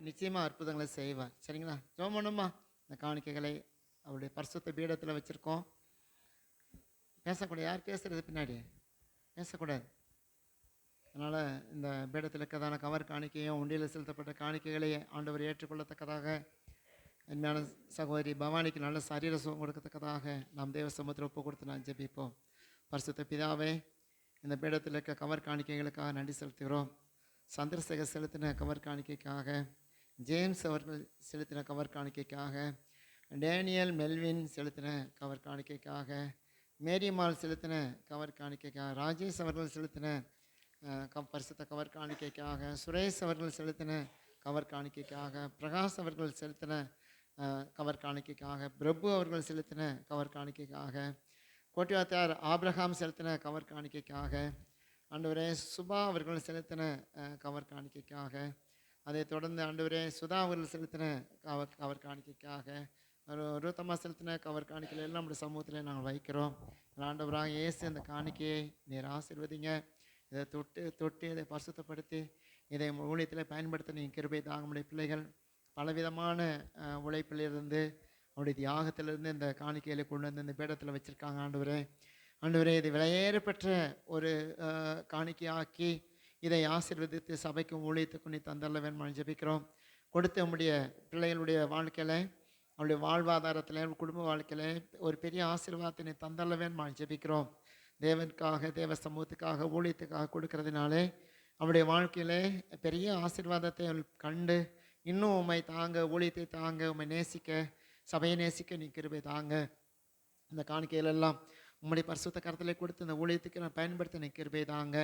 நிச்சயமாக அற்புதங்களை செய்வார். சரிங்களா? ஜெபம் பண்ணுமா. இந்த காணிக்கைகளை அவருடைய பரிசுத்த பீடத்தில் வச்சுருக்கோம். பேசக்கூடாது. யார் பேசுகிறது பின்னாடி பேசக்கூடாது. அதனால் இந்த பீடத்தில் இருக்கிறதான கவர் காணிக்கையும் உண்டியில் செலுத்தப்பட்ட காணிக்கைகளை ஆண்டவர் ஏற்றுக்கொள்ளத்தக்கதாக அன்பான சகோதரி பவானிக்கு நல்ல சரீர சுகம் கொடுக்கத்தக்கதாக நாம் தேவ சமூகத்தில் ஒப்பு கொடுத்து நான் ஜெபிப்போம். பரிசுத்த பிதாவே, இந்த பீடத்தில் இருக்க கவர் காணிக்கைகளுக்காக நன்றி செலுத்துகிறோம். சந்திரசேகர் செலுத்தின கவர் காணிக்கைக்காக, ஜேம்ஸ் அவர்கள் செலுத்தின கவர் காணிக்கைக்காக, டேனியல் மெல்வின் செலுத்தின கவர் காணிக்கைக்காக, மேரிமால் செலுத்தின கவர் காணிக்கைக்காக, ராஜேஷ் அவர்கள் செலுத்தின பரிசுத்த கவர் காணிக்கைக்காக, சுரேஷ் அவர்கள் செலுத்தின கவர் காணிக்கைக்காக, பிரகாஷ் அவர்கள் செலுத்தின கவர் காணிக்கைக்காக, பிரபு அவர்கள் செலுத்தின கவர் காணிக்கைக்காக, கோட்டிவாத்தார் ஆப்ரஹாம் செலுத்தின கவர் காணிக்கைக்காக, ஆண்டவரே சுபா அவர்கள் செலுத்தின கவர் காணிக்கைக்காக, அதை தொடர்ந்து ஆண்டவரே சுதா அவர்கள் செலுத்தின கவர் காணிக்கைக்காக, ரூத்தம்மா செலுத்தின கவர் காணிக்கையில் எல்லாம் நம்முடைய சமூகத்தில் நாங்கள் வைக்கிறோம். ஆண்டவராக இயேசு அந்த காணிக்கையை நீர் ஆசீர்வதிங்க. இதை தொட்டு இதை பரிசுத்தப்படுத்தி இதை ஊழியத்தில் பயன்படுத்த நீங்கள் கிருபை தாங்க. நம்முடைய பிள்ளைகள் பலவிதமான உழைப்பிலிருந்து அவருடைய தியாகத்திலிருந்து இந்த காணிக்கையில கொண்டு வந்து இந்த பீடத்தில் வச்சுருக்காங்க. ஆண்டவரே இது விலையேற பெற்ற ஒரு காணிக்கையாக்கி இதை ஆசீர்வதித்து சபைக்கும் ஊழியத்துக்கும் நீ தந்தரல வேணுமா ஜெபிக்கிறோம். கொடுத்து நம்முடைய பிள்ளைகளுடைய வாழ்க்கையில் அவருடைய வாழ்வாதாரத்தில் குடும்ப வாழ்க்கையில் ஒரு பெரிய ஆசீர்வாதத்தை நீ தந்தரல வேணுமா ஜெபிக்கிறோம். தேவனுக்காக தேவ சமூகத்துக்காக ஊழியத்துக்காக கொடுக்கறதுனாலே அவருடைய வாழ்க்கையிலே பெரிய ஆசீர்வாதத்தை கண்டு இன்னும் உண்மை தாங்க, ஊழியத்தை தாங்க, உண்மை நேசிக்க, சபையை நேசிக்க நீ கிருபை தாங்க. இந்த காணிக்கையிலெல்லாம் உம்முடைய பரிசுத்த கரத்தில் கொடுத்து இந்த ஊழியத்துக்கு நான் பயன்படுத்த நீ கிருபை தாங்க.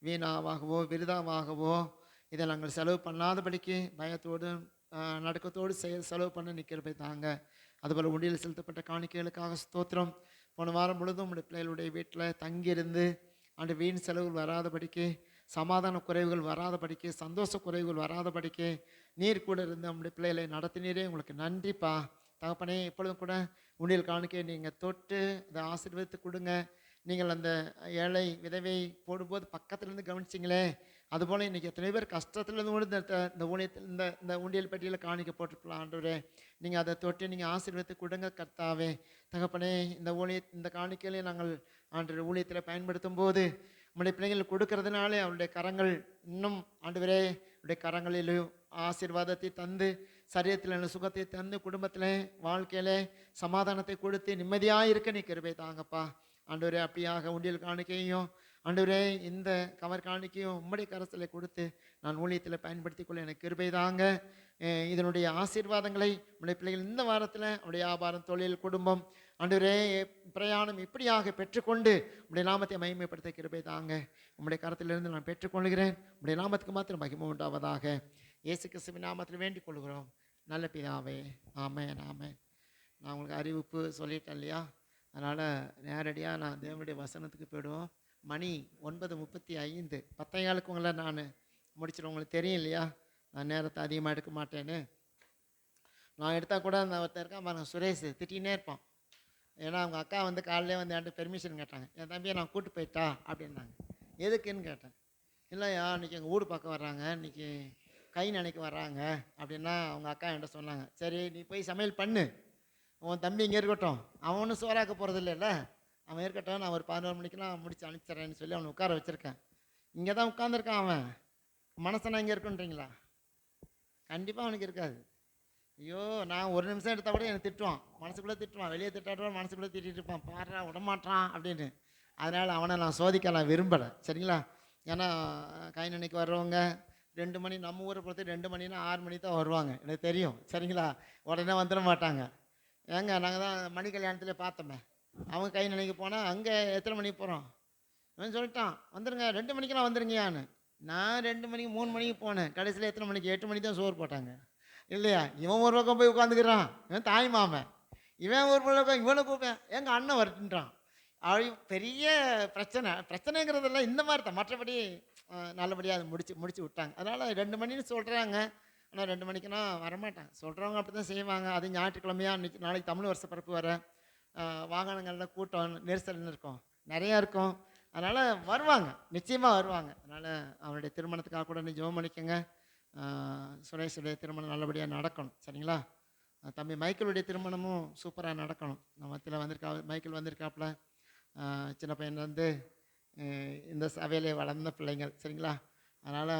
வீணாவாகவோ விருதாவாகவோ இதை நாங்கள் செலவு பண்ணாதபடிக்கு பயத்தோடு நடுக்கத்தோடு செலவு பண்ண நீ கிருபை தாங்க. அதுபோல் உண்டியில் செலுத்தப்பட்ட காணிக்கைகளுக்காக ஸ்தோத்திரம். போன வாரம் முழுதும் உங்களுடைய பிள்ளைகளுடைய வீட்டில் தங்கியிருந்து அந்த வீண் செலவுகள் வராதபடிக்கு, சமாதான குறைவுகள் வராதபடிக்கு, சந்தோஷ குறைவுகள் வராதபடிக்கு நீர் கூட இருந்து நம்முடைய பிள்ளைகளை நடத்தினீரே உங்களுக்கு நன்றிப்பா. தகப்பனே, எப்பொழுதும் கூட உண்டியல் காணிக்கை நீங்கள் தொட்டு இதை ஆசீர்வதித்து கொடுங்க. நீங்கள் அந்த ஏழை விதவை போடும்போது பக்கத்துலேருந்து கவனிச்சிங்களே, அதுபோல் இன்றைக்கி எத்தனை பேர் கஷ்டத்துலேருந்து கூட இந்த ஊழியத்தில் இந்த உண்டியல் பெட்டியில் காணிக்க போட்டுருக்கலாம். ஆண்டவரே, நீங்கள் அதை தொட்டு நீங்கள் ஆசீர்வதித்து கொடுங்க கர்த்தாவே. தகப்பனே, இந்த காணிக்கையிலே நாங்கள் ஆண்டவர் ஊழியத்தில் பயன்படுத்தும் போது நம்முடைய பிள்ளைகள் கொடுக்கறதுனாலே அவருடைய கரங்கள் இன்னும் ஆண்டவரே அவருடைய கரங்களிலும் ஆசீர்வாதத்தை தந்து, சரீரத்தில் சுகத்தை தந்து, குடும்பத்தில் வாழ்க்கையில் சமாதானத்தை கொடுத்து நிம்மதியாக இருக்க நீ கிருபை தாங்கப்பா. ஆண்டவரே, அப்படியாக உண்டியல் காணிக்கையும் ஆண்டவரே இந்த கவர் காணிக்கையும் உம்முடைய கரத்தில் கொடுத்து நான் ஊழியத்தில் பயன்படுத்தி கொள்ள எனக்கு கிருபை தாங்க. இதனுடைய ஆசீர்வாதங்களை உடைய பிள்ளைகள் இந்த வாரத்தில் அவருடைய வியாபாரம், தொழில், குடும்பம், ஆண்டவரே பிரயாணம் இப்படியாக பெற்றுக்கொண்டு உடைய நாமத்தை மகிமைப்படுத்த கிருபை தாங்க. உம்முடைய கரத்திலிருந்து நான் பெற்றுக்கொள்கிறேன். உடைய நாமத்துக்கு மாத்திரம் மகிமை உண்டாவதாக. இயேசு கிறிஸ்துவின் நாமத்தில் வேண்டிக் கொள்கிறோம் நல்ல பிதாவே. ஆமென் ஆமென். நான் உங்களுக்கு அறிவிப்பு சொல்லிட்டேன் இல்லையா? அதனால் நேரடியாக நான் தேவனுடைய வசனத்துக்கு போயிடுவோம். மணி 9:35. 10:15 உங்களை நான் முடிச்சிடும். உங்களுக்கு தெரியும் இல்லையா, நான் நேரத்தை அதிகமாக எடுக்க மாட்டேன்னு. நான் எடுத்தால் கூட அந்த ஒருத்தர் இருக்கான் பாருங்க, சுரேஷ், திட்டிகிட்டே இருப்பான். ஏன்னா அவங்க அக்கா வந்து காலையிலே வந்து என்கிட்ட பெர்மிஷன் கேட்டாங்க. என் தம்பியை நான் கூப்பிட்டு போயிட்டா அப்படின்னாங்க. எதுக்குன்னு கேட்டேன். இல்லையா, இன்றைக்கி எங்கள் ஊர் பக்கம் வர்றாங்க, இன்றைக்கி கை நினைக்க வர்றாங்க அப்படின்னா அவங்க அக்கா என்கிட்ட சொன்னாங்க. சரி, நீ போய் சமையல் பண்ணு, உன் தம்பி இங்கே இருக்கட்டும், அவன் ஒன்றும் சோறாக்க போகிறது இல்லைல்ல, அவன் இருக்கட்டும், நான் ஒரு 11 மணிக்கெலாம் முடிச்சு அனுப்பிச்சிட்றேன்னு சொல்லி அவனை உட்கார வச்சுருக்கேன். இங்கே தான் உட்காந்துருக்கான் அவன். மனசனா இங்கே இருக்குன்றீங்களா? கண்டிப்பாக அவனுக்கு இருக்காது. ஐயோ, நான் ஒரு நிமிஷம் எடுத்தால் கூட எனக்கு திட்டுவான், மனசுக்குள்ளே திட்டுவான், வெளியே திட்டாடுவான், மனசுக்குள்ளே திட்டிகிட்டு இருப்பான், பாடுறா விடமாட்டான் அப்படின்னு. அதனால் அவனை நான் சோதிக்கலாம் விரும்பலை. சரிங்களா? ஏன்னா கை நினைக்கு வர்றவங்க 2 மணி, நம்ம ஊரை பொறுத்து 2 மணினா 6 மணி தான் வருவாங்க, எனக்கு தெரியும். சரிங்களா? உடனே வந்துட மாட்டாங்க. ஏங்க, நாங்கள் தான் மணி கல்யாணத்தில் பார்த்தோமே, அவங்க கை நினைக்க போனால் அங்கே எத்தனை மணிக்கு போகிறோம் சொல்லிட்டான், வந்துடுங்க 2 மணிக்கெலாம் வந்துடுங்கயான்னு. நான் 2 மணிக்கு 3 மணிக்கு போனேன். கடைசியில் எத்தனை மணிக்கு? 8 மணிக்கு தான் சோறு போட்டாங்க இல்லையா? இவன் ஒரு பக்கம் போய் உட்காந்துக்கிறான், இவன் தாய் மாமன். இவன் ஒரு பக்கம் இவனை கூப்பேன், எங்கள் அண்ணன் வரட்டுன்றான். பெரிய பிரச்சனைங்கிறதெல்லாம் இந்த மாதிரி தான். மற்றபடி நல்லபடியாக அதை முடிச்சு விட்டாங்க. அதனால் 2 மணின்னு சொல்கிறாங்க, ஆனால் 2 மணிக்குன்னா வரமாட்டாங்க. சொல்கிறவங்க அப்படி தான் செய்வாங்க. அது ஞாயிற்றுக்கிழமையாக நாளைக்கு தமிழ் வருஷ பிறப்பு வர வாகனங்களில் கூட்டம் நெரிசல்னு இருக்கும், நிறையா இருக்கும். அதனால் வருவாங்க, நிச்சயமாக வருவாங்க. அதனால் அவனுடைய திருமணத்துக்காக கூட நீ ஜெபம் பண்ணிக்கோங்க. சுரேஷுடைய திருமணம் நல்லபடியாக நடக்கணும். சரிங்களா? தம்பி மைக்கேலுடைய திருமணமும் சூப்பராக நடக்கணும். நம்ம மத்தியில் மைக்கேல் வந்திருக்காப்புல. சின்ன பையன்லேருந்து இந்த சபையிலே வளர்ந்த பிள்ளைங்கள். சரிங்களா? அதனால்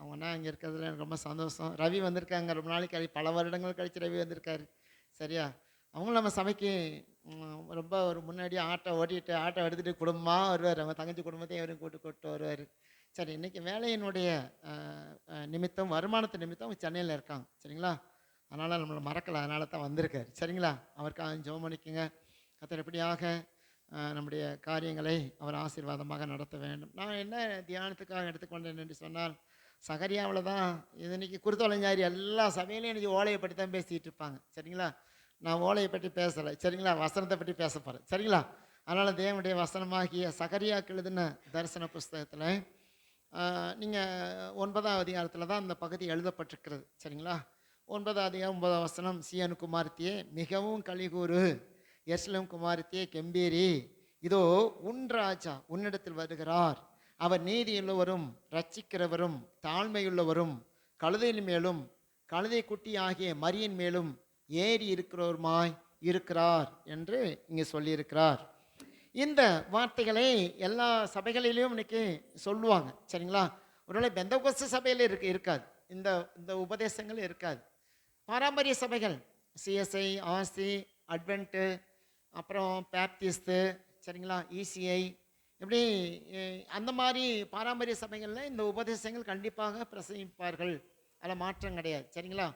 அவங்கன்னா இங்கே இருக்கிறதுல எனக்கு ரொம்ப சந்தோஷம். ரவி வந்திருக்காங்க, ரொம்ப நாளைக்கு பல வருடங்கள் கழித்து ரவி வந்திருக்காரு. சரியா? அவங்களும் நம்ம சபைக்கு ரொம்ப ஒரு முன்னாடி ஆட்டோ எடுத்துகிட்டு குடும்பமாக வருவார். அவங்க தங்கச்சி குடும்பத்தையும் இவரையும் கூட்டு வருவார். சரி, இன்றைக்கி வேலையினுடைய நிமித்தம், வருமானத்து நிமித்தம் அவங்க சென்னையில் இருக்காங்க. சரிங்களா? அதனால் நம்மளை மறக்கலை, அதனால தான் வந்திருக்கார். சரிங்களா? அவருக்காக ஜெபம் பண்ணிக்கோங்க. கர்த்தர் எப்படியாக நம்முடைய காரியங்களை அவர் ஆசீர்வாதமாக நடத்த வேண்டும். நான் என்ன தியானத்துக்காக எடுத்துக்கொண்டேன் என்று சொன்னால், சகரியாவில் தான் இது இன்றைக்கி குருத்தொலைஞாரி எல்லா சபையிலையும் இன்றைக்கி ஓலையை பற்றி தான் பேசிகிட்டு இருப்பாங்க. சரிங்களா? நான் ஓலையை பற்றி பேசலை. சரிங்களா? வசனத்தை பற்றி பேச போகிறேன். சரிங்களா? அதனால் தேவனுடைய வசனமாகிய சகரியாக்கு எழுதின தரிசன புஸ்தகத்தில் நீங்கள் 9ஆம் அதிகாரத்தில் தான் அந்த பகுதி எழுதப்பட்டிருக்கிறது. சரிங்களா? 9ஆம் அதிகாரம் 9ஆம் வசனம், சீயோன் குமாரத்தியே மிகவும் கலிகூறு, எருசலேம் குமாரத்தியே கெம்பீரி, இதோ உன் ராஜா உன்னிடத்தில் வருகிறார், அவர் நீதியுள்ளவரும் இரட்சிக்கிறவரும் தாழ்மையுள்ளவரும் கழுதையின் மேலும் கழுதை குட்டி ஆகிய மரியின் மேலும் ஏறி இருக்கிறவருமாய் இருக்கிறார் என்று இங்கே சொல்லியிருக்கிறார். இந்த வார்த்தைகளை எல்லா சபைகளிலையும் இன்னைக்கு சொல்லுவாங்க. சரிங்களா? ஒருவேளை பெந்தகோஸ்து சபையில் இருக்காது, இந்த உபதேசங்கள் இருக்காது. பாரம்பரிய சபைகள் சிஎஸ்ஐ, ஆர்சி, அட்வென்ட்டு, அப்புறம் பேப்டிஸ்ட்டு, சரிங்களா, இசிஐ, இப்படி அந்த மாதிரி பாரம்பரிய சபைகளில் இந்த உபதேசங்கள் கண்டிப்பாக பிரசங்கிப்பார்கள். அதில் மாற்றம் கிடையாது. சரிங்களா?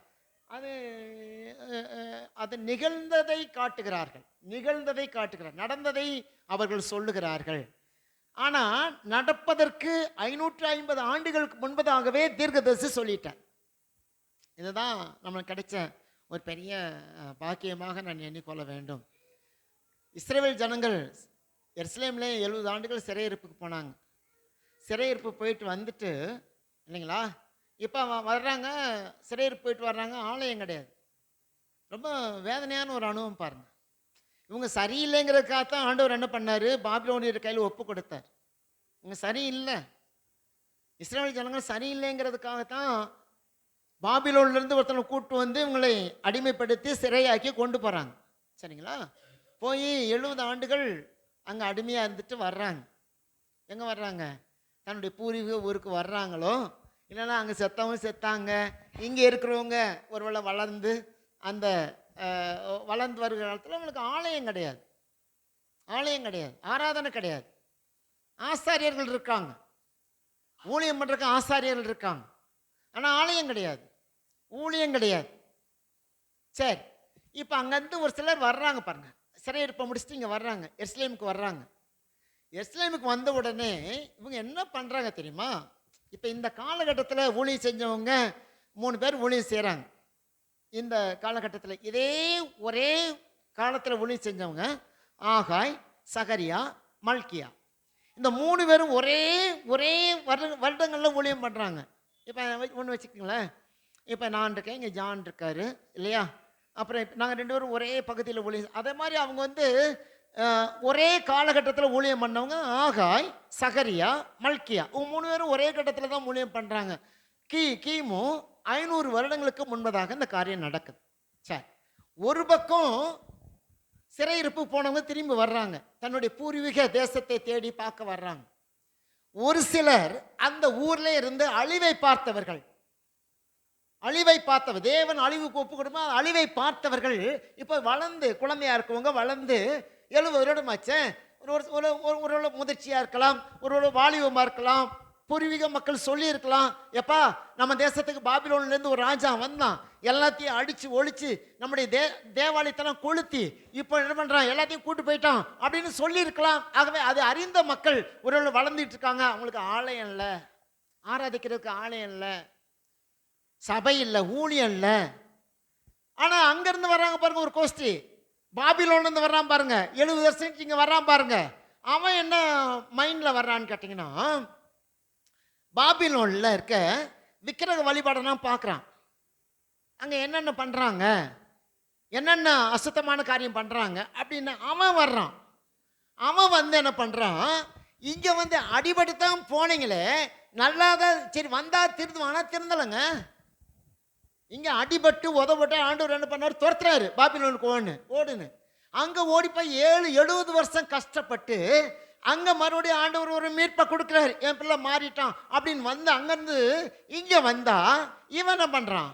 அது நிகழ்ந்ததை காட்டுகிறார்கள், நடந்ததை அவர்கள் சொல்லுகிறார்கள். ஆனால் நடப்பதற்கு 550 ஆண்டுகளுக்கு முன்பதாகவே தீர்க்கதரிசி சொல்லிட்டார். இதுதான் நம்மளுக்கு கிடைச்ச ஒரு பெரிய பாக்கியமாக நான் எண்ணிக்கொள்ள வேண்டும். இஸ்ரவேல் ஜனங்கள் எருசலேமில் 70 ஆண்டுகள் சிறையிருப்புக்கு போனாங்க. சிறையிருப்பு போயிட்டு வந்துட்டு இல்லைங்களா, இப்போ வர்றாங்க, சிறையிருப்பு போயிட்டு வர்றாங்க, ஆலயம் கிடையாது. ரொம்ப வேதனையான ஒரு அனுபவம் பாருங்கள். இவங்க சரியில்லைங்கிறதுக்காகத்தான் ஆண்டவர் என்ன பண்ணார், பாபிலோனியர் கையில் ஒப்பு கொடுத்தார். இவங்க சரியில்லை, இஸ்ரவேல் ஜனங்கள் சரியில்லைங்கிறதுக்காகத்தான் பாபிலோன்லேருந்து ஒருத்தனை கூப்பிட்டு வந்து இவங்களை அடிமைப்படுத்தி சிறையாக்கி கொண்டு போகிறாங்க. சரிங்களா? போய் 70 ஆண்டுகள் அங்கே அடிமையாக இருந்துட்டு வர்றாங்க. எங்கே வர்றாங்க? தன்னுடைய பூர்வீக ஊருக்கு வர்றாங்களோ, இல்லைன்னா அங்கே செத்தாங்க. இங்கே இருக்கிறவங்க ஒருவேளை வளர்ந்து வருகிற காலத்தில் அவங்களுக்கு ஆலயம் கிடையாது, ஆராதனை கிடையாது. ஆசாரியர்கள் இருக்காங்க, ஊழியம் பண்ணுறக்கு ஆசாரியர்கள் இருக்காங்க, ஆனால் ஆலயம் கிடையாது, ஊழியம் கிடையாது. சரி, இப்போ அங்கேருந்து ஒரு சிலர் வர்றாங்க பாருங்க, சிறையிருப்பை முடிச்சுட்டு இங்கே வர்றாங்க, எருசலேமுக்கு வர்றாங்க. எருசலேமுக்கு வந்த உடனே இவங்க என்ன பண்ணுறாங்க தெரியுமா? இப்போ இந்த காலகட்டத்தில் ஊழியம் செஞ்சவங்க 3 பேர் ஊழியம் செய்கிறாங்க. இந்த காலகட்டத்தில் இதே ஒரே காலத்தில் ஊழியம் செஞ்சவங்க ஆகாய், சகரியா, மல்கியா, இந்த 3 பேரும் ஒரே வருடங்களில் ஊழியம் பண்ணுறாங்க. இப்போ ஒன்று வச்சுக்கோங்களேன், இப்போ நான் இருக்கேன், இங்கே ஜான் இருக்காரு இல்லையா, அப்புறம் நாங்கள் 2 பேரும் ஒரே பகுதியில் ஊழியம். அதே மாதிரி அவங்க ஒரே காலகட்டத்தில் ஊழியம் பண்ணவங்க ஆகாய், சகரியா, மல்கியா, இவங்க 3 பேரும் ஒரே கட்டத்தில் தான் ஊழியம் பண்ணுறாங்க. கிமு 500 வருடங்களுக்கு முன்பதாக இந்த காரியம் நடக்குது. சரி, ஒரு பக்கம் சிறையிருப்பு போனவங்க திரும்பி வர்றாங்க, தன்னுடைய பூர்வீக தேசத்தை தேடி பார்க்க வர்றாங்க. ஒரு சிலர் அந்த ஊர்ல இருந்து அழிவை பார்த்தவர்கள், தேவன் அழிவுக்கு ஒப்பு கொடுமா, அழிவை பார்த்தவர்கள் இப்போ வளர்ந்து குழந்தையா இருக்கவங்க வளர்ந்து 70 வருடம் ஆச்சு, ஒரு முதிர்ச்சியாக இருக்கலாம், ஒரு வாலிபமாக இருக்கலாம். பூர்வீக மக்கள் சொல்லியிருக்கலாம், எப்பா நம்ம தேசத்துக்கு பாபிலோன்லேருந்து ஒரு ராஜா வந்தான், எல்லாத்தையும் அடித்து ஒழித்து நம்முடைய தேவாலயத்தெல்லாம் கொளுத்தி இப்போ என்ன பண்ணுறான், எல்லாத்தையும் கூட்டு போயிட்டான் அப்படின்னு சொல்லியிருக்கலாம். ஆகவே அது அறிந்த மக்கள் ஒரு வளர்ந்துட்டு இருக்காங்க. அவங்களுக்கு ஆலயம் இல்லை, ஆராதிக்கிறதுக்கு ஆலயம் இல்லை, சபை இல்லை, ஊழியம் இல்லை. ஆனால் அங்கேருந்து வர்றாங்க பாருங்க ஒரு கோஷ்டி, பாபிலோன்லேருந்து வர்றான் பாருங்க, 70 வருஷத்துக்கு இங்கே வர்றான் பாருங்க. அவன் என்ன மைண்டில் வர்றான்னு கேட்டிங்கன்னா, பாபிலோனில் இருக்க விக்கிரக வழிபாடெல்லாம் பார்க்குறான், அங்கே என்னென்ன பண்ணுறாங்க, என்னென்ன அசுத்தமான காரியம் பண்ணுறாங்க அப்படின்னு அவன் வர்றான். அவன் என்ன பண்ணுறான், இங்கே அடிபட்டு தான் போனீங்களே, நல்லாதான் சரி வந்தால் திருந்துவானா, திருந்தலைங்க. இங்கே அடிபட்டு உதப்பட்டு ஆண்டவர் என்ன பண்ணார்? துரத்துறாரு, பாபிலோனுக்கு ஓடுன்னு. அங்கே ஓடி போய் 70 வருஷம் கஷ்டப்பட்டு அங்கே மறுபடியும் ஆண்டவர் ஒரு மீட்பை கொடுக்குறாரு. என் பிள்ளை மாறிட்டான் அப்படின்னு வந்து அங்கேருந்து இங்கே வந்தா இவன் என்ன பண்ணுறான்?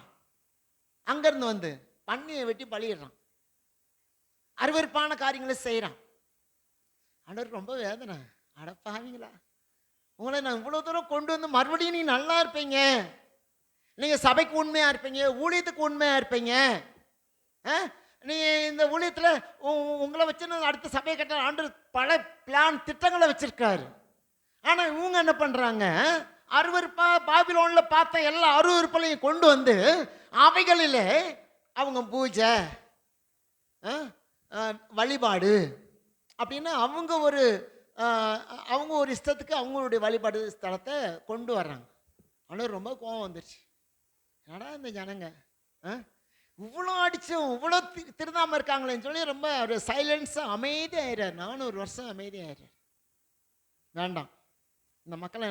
அங்கேருந்து வந்து பண்ணியை வெட்டி பலியிடுறான், அருவருப்பான காரியங்களை செய்கிறான். ஆண்டவர் ரொம்ப வேதனை. அடப்பாவீங்களா, உங்களை நான் இவ்வளோ தூரம் கொண்டு வந்து மறுபடியும் நீ நல்லா இருப்பீங்க, நீங்கள் சபைக்கு உண்மையாக இருப்பீங்க, ஊழியத்துக்கு உண்மையாக இருப்பீங்க, நீங்கள் இந்த ஊழியத்தில் உங்களை வச்சு அடுத்த சபையை கட்ட ஆண்டு பல பிளான் திட்டங்களை வச்சுருக்காரு. ஆனால் இவங்க என்ன பண்ணுறாங்க? அருவருப்பாக பாபிலோனில் பார்த்த எல்லா அருவருப்பையும் கொண்டு வந்து அவைகளில் அவங்க பூஜை, வழிபாடு அப்படின்னு அவங்க ஒரு இஷ்டத்துக்கு அவங்களுடைய வழிபாடு ஸ்தலத்தை கொண்டு வர்றாங்க. ஆனால் ரொம்ப கோபம் வந்துருச்சு. என்னடா இந்த ஜனங்க இவ்வளோ அடிச்சும் இவ்வளோ திருந்தாமல் இருக்காங்களேன்னு சொல்லி ரொம்ப ஒரு சைலன்ஸாக அமைதியாகிறார். 400 வருஷம் அமைதியாகிறார். வேண்டாம், இந்த மக்களை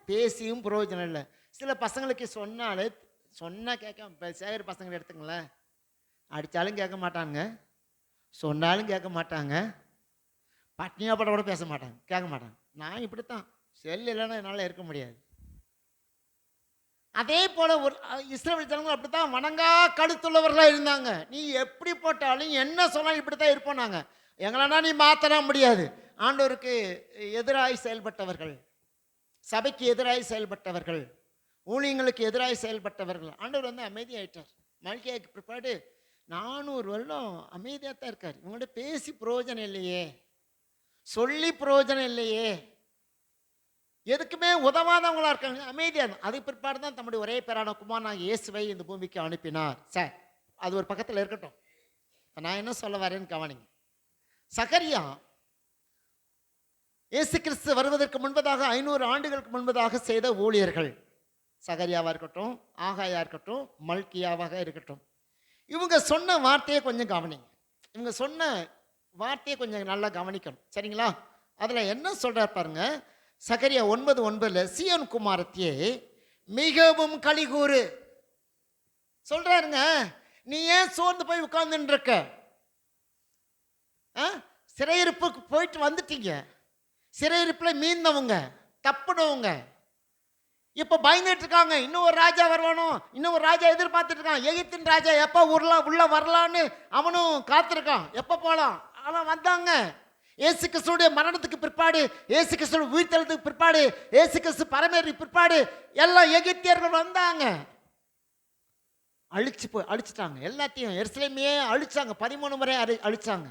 பேசியும் பிரயோஜனம் இல்லை. சில பசங்களுக்கு சொன்னால் கேட்க, இப்போ சேகர் பசங்களை எடுத்துங்களேன், அடித்தாலும் கேட்க மாட்டாங்க, சொன்னாலும் கேட்க மாட்டாங்க, பட்னியாக பட கூட பேச மாட்டாங்க, கேட்க மாட்டாங்க. நான் இப்படித்தான், செல் இல்லைன்னா என்னால் இருக்க முடியாது. அதே போல் ஒரு இஸ்ரவேல் ஜனங்கள் அப்படி தான் வணங்கா கழுத்துள்ளவர்களாக இருந்தாங்க. நீ எப்படி போட்டாலும் என்ன சொன்னாலும் இப்படி தான் இருப்போம் நாங்கள், எங்களனா நீ மாற்றனா முடியாது. ஆண்டவருக்கு எதிராக செயல்பட்டவர்கள், சபைக்கு எதிராக செயல்பட்டவர்கள், ஊழியங்களுக்கு எதிராக செயல்பட்டவர்கள். ஆண்டவர் வந்து அமைதியாயிட்டார். மல்கியாவுக்கு பிற்பாடு 400 வருடம் அமைதியாக தான் இருக்கார். இவங்கள்ட்ட பேசி பிரயோஜனம் இல்லையே, சொல்லி பிரயோஜனம் இல்லையே, எதுக்குமே உதவாதவங்களா இருக்காங்க, அமைதியாக. அதுக்கு பிற்பாடு தான் தம்முடைய ஒரே பேரான குமாரனாகிய இயேசுவை இந்த பூமிக்கு அனுப்பினார். சார், அது ஒரு பக்கத்தில் இருக்கட்டும். நான் என்ன சொல்ல வரேன்னு கவனிங்க. சகரியா இயேசு கிறிஸ்து வருவதற்கு முன்பதாக 500 ஆண்டுகளுக்கு முன்பதாக செய்த ஊழியர்கள், சகரியாவாக இருக்கட்டும், ஆகாயா இருக்கட்டும், மல்கியாவாக இருக்கட்டும், இவங்க சொன்ன வார்த்தையை கொஞ்சம் கவனிங்க. இவங்க சொன்ன வார்த்தையை கொஞ்சம் நல்லா கவனிக்கணும், சரிங்களா? அதில் என்ன சொல்கிறார் பாருங்க. சகரியா 9:9 சீயோன் குமாரத்தியே மிகவும் களிகூறு சொல்றாருங்க. நீ ஏன் சோர்ந்து போய் உட்கார்ந்துட்டு இருக்க? சிறையிருப்புக்கு போயிட்டு வந்துட்டீங்க, சிறையிருப்பில் மீந்தவங்க, தப்புனவங்க இப்போ பயந்துட்டு இருக்காங்க. இன்னும் ஒரு ராஜா வருவானோ, இன்னும் ஒரு ராஜா எதிர்பார்த்துட்டு இருக்கான். எகிப்தின் ராஜா எப்போ உள்ள வரலான்னு அவனும் காத்திருக்கான், எப்போ போகலாம். ஆனால் வந்தாங்க. இயேசு கிறிஸ்துடைய மரணத்துக்கு பிற்பாடு, இயேசு கிறிஸ்துடைய உயிர்த்தெழுதுக்கு பிற்பாடு, இயேசு கிறிஸ்து பரமேறி பிற்பாடு எல்லாம் எகிப்தியர்கள் வந்தாங்க. அழிச்சிட்டாங்க எல்லாத்தையும். எருசலேமையே அழிச்சாங்க, 13 முறை அழிச்சாங்க.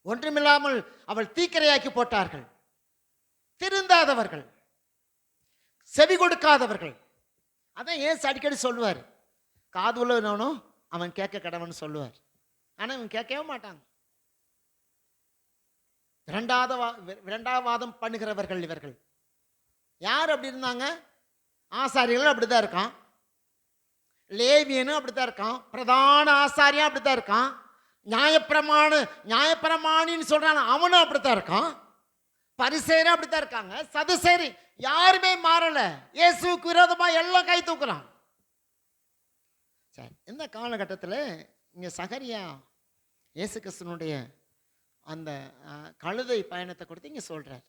ஒன்றுமில்லாமல் அவள் தீக்கிரையாக்கி போட்டார்கள். திருந்தாதவர்கள், செவி கொடுக்காதவர்கள். அதான் ஏசு அடிக்கடி சொல்லுவார், காது உள்ளவனும் அவன் கேட்க கடவன் சொல்லுவார். ஆனால் இவன் கேட்கவே மாட்டாங்க. இரண்டாவாதம் பண்ணுகிறவர்கள் இவர்கள். யார் அப்படி இருந்தாங்க? ஆசாரியர்கள் அப்படித்தான் இருக்கான், லேவியனும் அப்படித்தான் இருக்கான், பிரதான ஆசாரியும் அப்படித்தான் இருக்கான், நியாயப்பிரமாணின்னு சொல்றான் அவனும் அப்படித்தான் இருக்கான், பரிசேரும் அப்படித்தான் இருக்காங்க, சதுசேரி யாருமே மாறல. இயேசுக்கு விரோதமாக எல்லாம் கை தூக்குறான். சரி, இந்த காலகட்டத்தில் இங்கே சகரியா இயேசு கிறிஸ்துனுடைய அந்த கழுதை பயணத்தை கொடுத்து இங்கே சொல்கிறார்.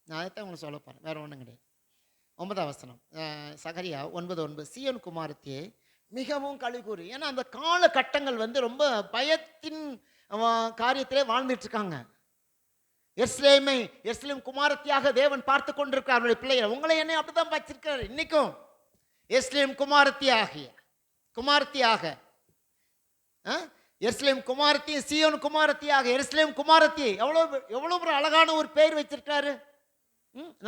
நான் அதைத்தான் உங்களுக்கு சொல்ல போகிறேன், வேறு ஒன்றும் கிடையாது. 9ஆம் வசனம், சகரியா 9:9 சீயோன் குமாரத்தியே மிகவும் களிகூறு. ஏன்னா அந்த காலகட்டங்கள் வந்து ரொம்ப பயத்தின் காரியத்திலே வாழ்ந்துட்டுருக்காங்க. எருசலேம் குமாரத்தியாக தேவன் பார்த்து கொண்டிருக்கிறார் அவருடைய பிள்ளைகளை. உங்களை என்னை அப்படி தான் வச்சிருக்கிறார். இன்றைக்கும் எருசலேம் குமாரத்தியாக எருசலேம் குமாரத்தி, சீயோன் குமாரத்தியாக எருசலேம் குமாரத்தி. எவ்வளோ ஒரு அழகான ஒரு பேர் வச்சிருக்காரு.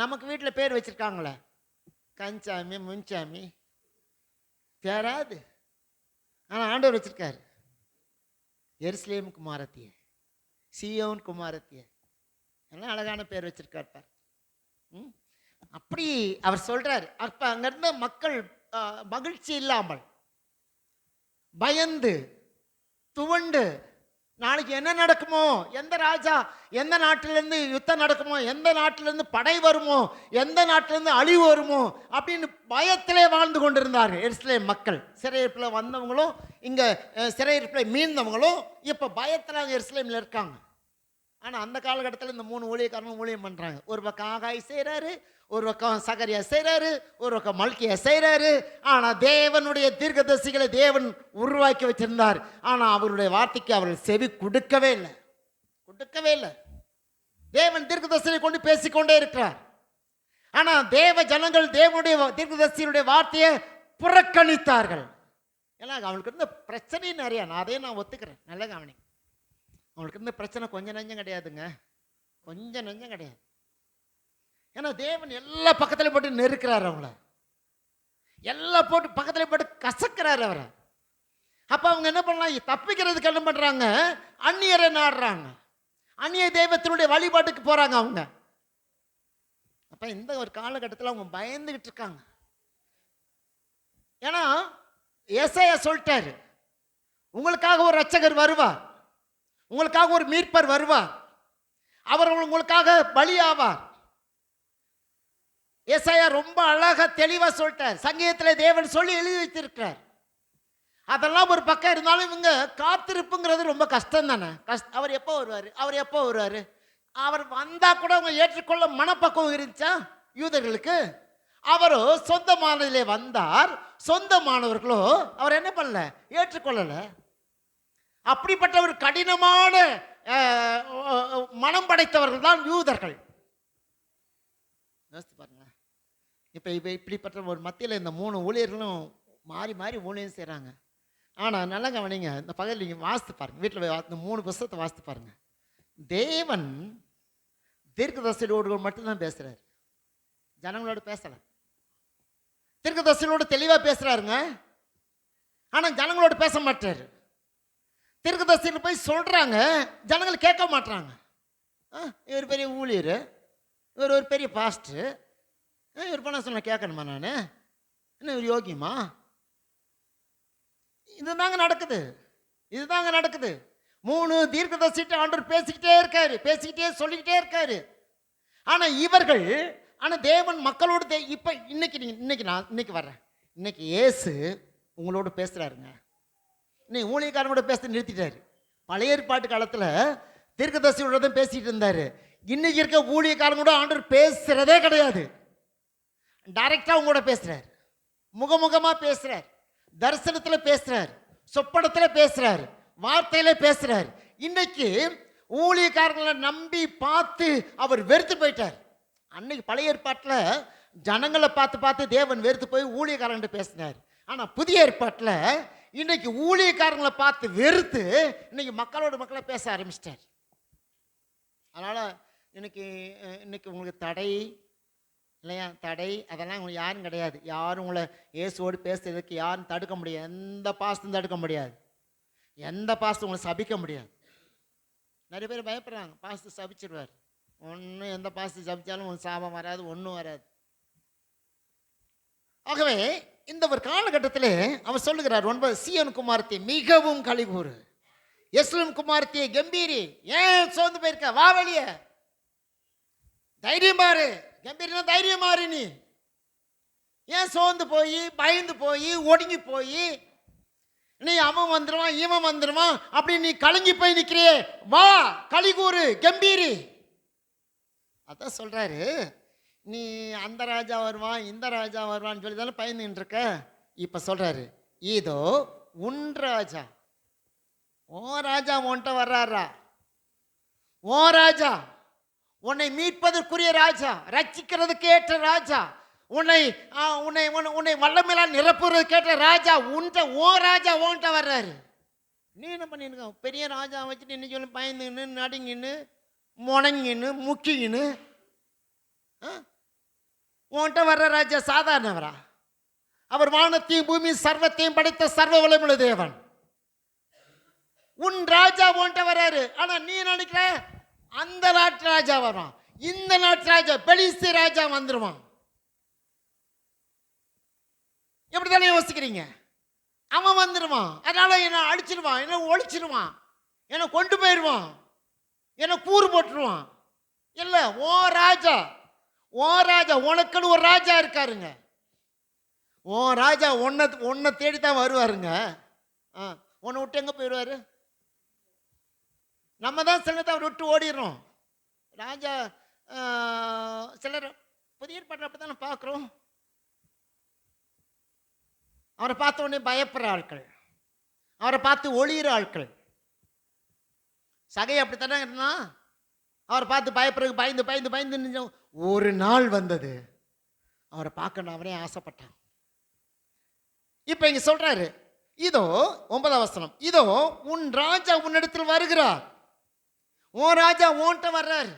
நமக்கு வீட்டில் பேர் வச்சிருக்காங்களே, கஞ்சாமி, முன்சாமி, பேராது. ஆனால் ஆண்டவர் வச்சிருக்காரு எருசலேம் குமாரத்திய, சீயோன் குமாரத்திய. எல்லாம் அழகான பேர் வச்சிருக்கார். அப்படி அவர் சொல்றாரு. அப்ப அங்கிருந்த மக்கள் மகிழ்ச்சி இல்லாமல், பயந்து, துவண்டு, நாளைக்கு என்ன நடக்குமோ, எந்த ராஜா எந்த நாட்டிலேருந்து யுத்தம் நடக்குமோ, எந்த நாட்டிலேருந்து படை வருமோ, எந்த நாட்டிலேருந்து அழிவு வருமோ அப்படின்னு பயத்திலே வாழ்ந்து கொண்டிருந்தார்கள் எருசலேம் மக்கள். சிறையிருப்பில் வந்தவங்களும் இங்கே சிறையிருப்பில் மீண்டவங்களும் இப்போ பயத்தில் அங்கே எருசலேமில் இருக்காங்க. ஆனால் அந்த காலகட்டத்தில் இந்த 3 ஊழியக்காரனும் ஊழியம் பண்ணுறாங்க. ஒரு பக்கம் ஆகாய் செய்கிறாரு, ஒரு பக்கம் சகரியா செய்கிறாரு, ஒரு பக்கம் மல்கியா செய்கிறாரு. ஆனால் தேவனுடைய தீர்க்கதரிசிகளை தேவன் உருவாக்கி வச்சிருந்தார். ஆனால் அவருடைய வார்த்தைக்கு அவர்கள் செவி கொடுக்கவே இல்லை. தேவன் தீர்க்கதரிசியை கொண்டு பேசிக்கொண்டே இருக்கிறார். ஆனால் தேவ ஜனங்கள் தேவனுடைய தீர்க்கதரிசியுடைய வார்த்தையை புறக்கணித்தார்கள். ஏன்னா அவங்களுக்கு இருந்த பிரச்சனை நிறையா. நான் ஒத்துக்கிறேன். நல்ல கவனி, அவங்களுக்கு இருந்த பிரச்சனை கொஞ்சம் நெஞ்சம் கிடையாதுங்க, கொஞ்சம் நெஞ்சம் கிடையாது. ஏன்னா தேவன் எல்லா பக்கத்துலையும் போட்டு நெருக்கிறார், அவங்கள எல்லாம் போட்டு பக்கத்துலேயும் போட்டு கசக்கிறார் அவரை. அப்போ அவங்க என்ன பண்ணலாம், தப்பிக்கிறதுக்கு என்ன பண்ணுறாங்க, அந்நியரை நாடுறாங்க, அந்நிய தெய்வத்தினுடைய வழிபாட்டுக்கு போகிறாங்க அவங்க. அப்போ இந்த ஒரு காலகட்டத்தில் அவங்க பயந்துகிட்டு இருக்காங்க. ஏன்னா ஏசாயா சொல்லிட்டாரு, உங்களுக்காக ஒரு ரட்சகர் வருவார், உங்களுக்காக ஒரு மீட்பர் வருவார், அவர் உங்களுக்காக பலியாவார். ஏசாயா ரொம்ப அழகா தெளிவா சொல்லிட்டார். சங்கீதத்தில் தேவன் சொல்லி எழுதி வைத்திருக்கிறார். அதெல்லாம் ஒரு பக்கம் இருந்தாலும் இவங்க காத்திருப்புங்கிறது ரொம்ப கஷ்டம் தானே. அவர் எப்போ வருவார், அவர் வந்தா கூட அவங்க ஏற்றுக்கொள்ள மனப்பக்குவம் இருந்துச்சா யூதர்களுக்கு? அவரோ சொந்தமானதிலே வந்தார், சொந்தமானவர்களோ அவர் என்ன பண்ணல, ஏற்றுக்கொள்ளல. அப்படிப்பட்ட ஒரு கடினமான மனம் படைத்தவர்கள் தான் யூதர்கள். யோசித்து பாருங்க. இப்போ இப்படிப்பட்ட ஒரு மத்தியில் இந்த 3 ஊழியர்களும் மாறி மாறி ஊழியம் செய்கிறாங்க. ஆனால் நல்லா கவனிங்க, இந்த பகுதியில் நீங்கள் வாசித்து பாருங்கள், வீட்டில் போய் இந்த 3 புத்தகத்தை வாசித்து பாருங்கள். தேவன் தீர்க்கதரிசியோடு மட்டும்தான் பேசுகிறார், ஜனங்களோடு பேசலை. தீர்க்கதரிசியோடு தெளிவாக பேசுகிறாருங்க, ஆனால் ஜனங்களோடு பேச மாட்டார். தீர்க்கதரிசியில் போய் சொல்கிறாங்க, ஜனங்கள் கேட்க மாட்டாங்க. இவர் பெரிய ஊழியர், இவர் ஒரு பெரிய பாஸ்டர், இவர் பண்ண சொன்ன கேட்கணுமா, நான் என்ன இவர் யோகியமா? இதுதாங்க நடக்குது. 3 தீர்க்கதரிசிட்ட ஆண்டவர் பேசிக்கிட்டே இருக்காரு, சொல்லிக்கிட்டே இருக்காரு. ஆனால் இவர்கள், ஆனால் தேவன் மக்களோடு இப்போ இன்னைக்கு வர்றேன், இன்னைக்கு இயேசு உங்களோட பேசுகிறாருங்க. இன்னைக்கு ஊழியக்காரனோட பேச நிறுத்திட்டாரு. பழைய ஏற்பாட்டு காலத்தில் தீர்க்கதரிசியோட தான் பேசிட்டு இருந்தார். இன்னைக்கு இருக்க ஊழியக்காரங்களோட ஆண்டவர் பேசுகிறதே கிடையாது. டைரக்டாக அவங்களோட பேசுகிறார், முகமுகமாக பேசுகிறார், தரிசனத்தில் பேசுகிறார், சொப்பனத்தில் பேசுகிறார், வார்த்தையில் பேசுகிறார். இன்னைக்கு ஊழியக்காரங்களை நம்பி பார்த்து அவர் வெறுத்து போயிட்டார். அன்னைக்கு பழைய ஏற்பாட்டில் ஜனங்களை பார்த்து தேவன் வெறுத்து போய் ஊழியக்காரன்ட்டு பேசினார். ஆனால் புதிய ஏற்பாட்டில் இன்னைக்கு ஊழியக்காரங்களை பார்த்து வெறுத்து இன்னைக்கு மக்களோட பேச ஆரம்பிச்சிட்டார். அதனால் இன்னைக்கு உங்களுக்கு தடை இல்லையா, தடை அதெல்லாம் உங்களுக்கு யாரும் கிடையாது. யாரும் உங்களை இயேசுவோடு பேசுறதுக்கு யாரும் தடுக்க முடியாது. எந்த பாஸ்தும் தடுக்க முடியாது, எந்த பாஸ்தும் உங்களை சபிக்க முடியாது. நிறைய பேர் பயப்படுறாங்க, பாஸ்து சபிச்சிடுவார். ஒன்றும் எந்த பாஸ்து சபிச்சாலும் ஒன்று சாபம் வராது, ஒன்றும் வராது. ஆகவே இந்த ஒரு காலகட்டத்தில் அவர் சொல்லுகிறார், 9 சீயோன் குமாரத்தை மிகவும் கலிகூறு, எஸ்லேம் குமாரத்தை கம்பீரி, ஏன் சோர்ந்து போயிருக்க, வா வெளியே, தைரியம் பாரு. கம்பீரினா தைரியம் மாறு. நீ ஏன் சோர்ந்து போய் பயந்து போய் ஒடுங்கி போய் நீ அவன் வந்துடுவான் இவன் வந்துடுவான் அப்படி நீ கலங்கி போய் நிற்கிறியே, வா கலிகூறு கம்பீரி. அதான் சொல்றாரு, நீ அந்த ராஜா வருவான் இந்த ராஜா வருவான்னு சொல்லி தானே பயந்துட்டு இருக்க. இப்ப சொல்றாரு, இதோ உன் ராஜா, ஓ ராஜா உன்கிட்ட வர்றாரா, ஓ ராஜா, உன்னை மீட்பதற்குரிய ராஜா, ரட்சிக்கிறதுக்கு ஏற்ற ராஜா, உன்னை உன்னை உன்னை வல்லமையில நிரப்புறதுக்கு ஏற்ற ராஜா, ஓ ராஜா உன்கிட்ட வர்றாரு. நீ என்ன பண்ணிருக்க, பெரிய ராஜா வச்சுட்டு இன்னைக்கு சொல்லி பயந்துன்னு நடுங்கின்னு முணங்கின்னு முக்கின்னு உன்கிட்ட வர்ற ராஜா சாதாரணவரா? அவர் வானத்தையும் பூமி சர்வத்தையும் படைத்த சர்வ வல்லமையுள்ள தேவன். உன் ராஜா உன்கிட்ட வர்றாரு. ஆனா நீ நினைக்கிற அந்த நாட்டு ராஜா வருவான், இந்த நாட்டு ராஜா பெலிஸ்து ராஜா வந்துருவான். எப்படித்தானே யோசிக்கிறீங்க? அவன் வந்துடுவான், அதனால என்ன அடிச்சிருவான், என்ன ஒழிச்சிருவான், என்னை கொண்டு போயிடுவான், என்னை கூறு போட்டுருவான். இல்லை, ஓ ராஜா, ஓ ராஜா, உனக்குன்னு ஒரு ராஜா இருக்காருங்க. ஓ ராஜா உன்னை தேடித்தான் வருவாருங்க. உன்னை விட்டு எங்கே போயிடுவாரு? நம்ம தான் சிலத்தை அவர் விட்டு ஓடிடுறோம். ராஜா சிலர் புதிய ஏற்பாட்டில் அப்படி தானே பார்க்குறோம். அவரை பார்த்த உடனே பயப்படுற ஆட்கள், அவரை பார்த்து ஒளியிற ஆட்கள். சகை அப்படித்தானே இருந்தான். அவரை பார்த்து பயப்படுறதுக்கு பயந்து பயந்து பயந்து ஒரு நாள் வந்தது, அவரை பார்க்கணும், அவரே ஆசைப்பட்டான். இப்போ இங்க சொல்றாரு, இதோ 9ஆம் வசனம், இதோ உன் ராஜா உன்னிடத்தில் வருகிறார். உன் ராஜா உன்கிட்ட வர்றாரு.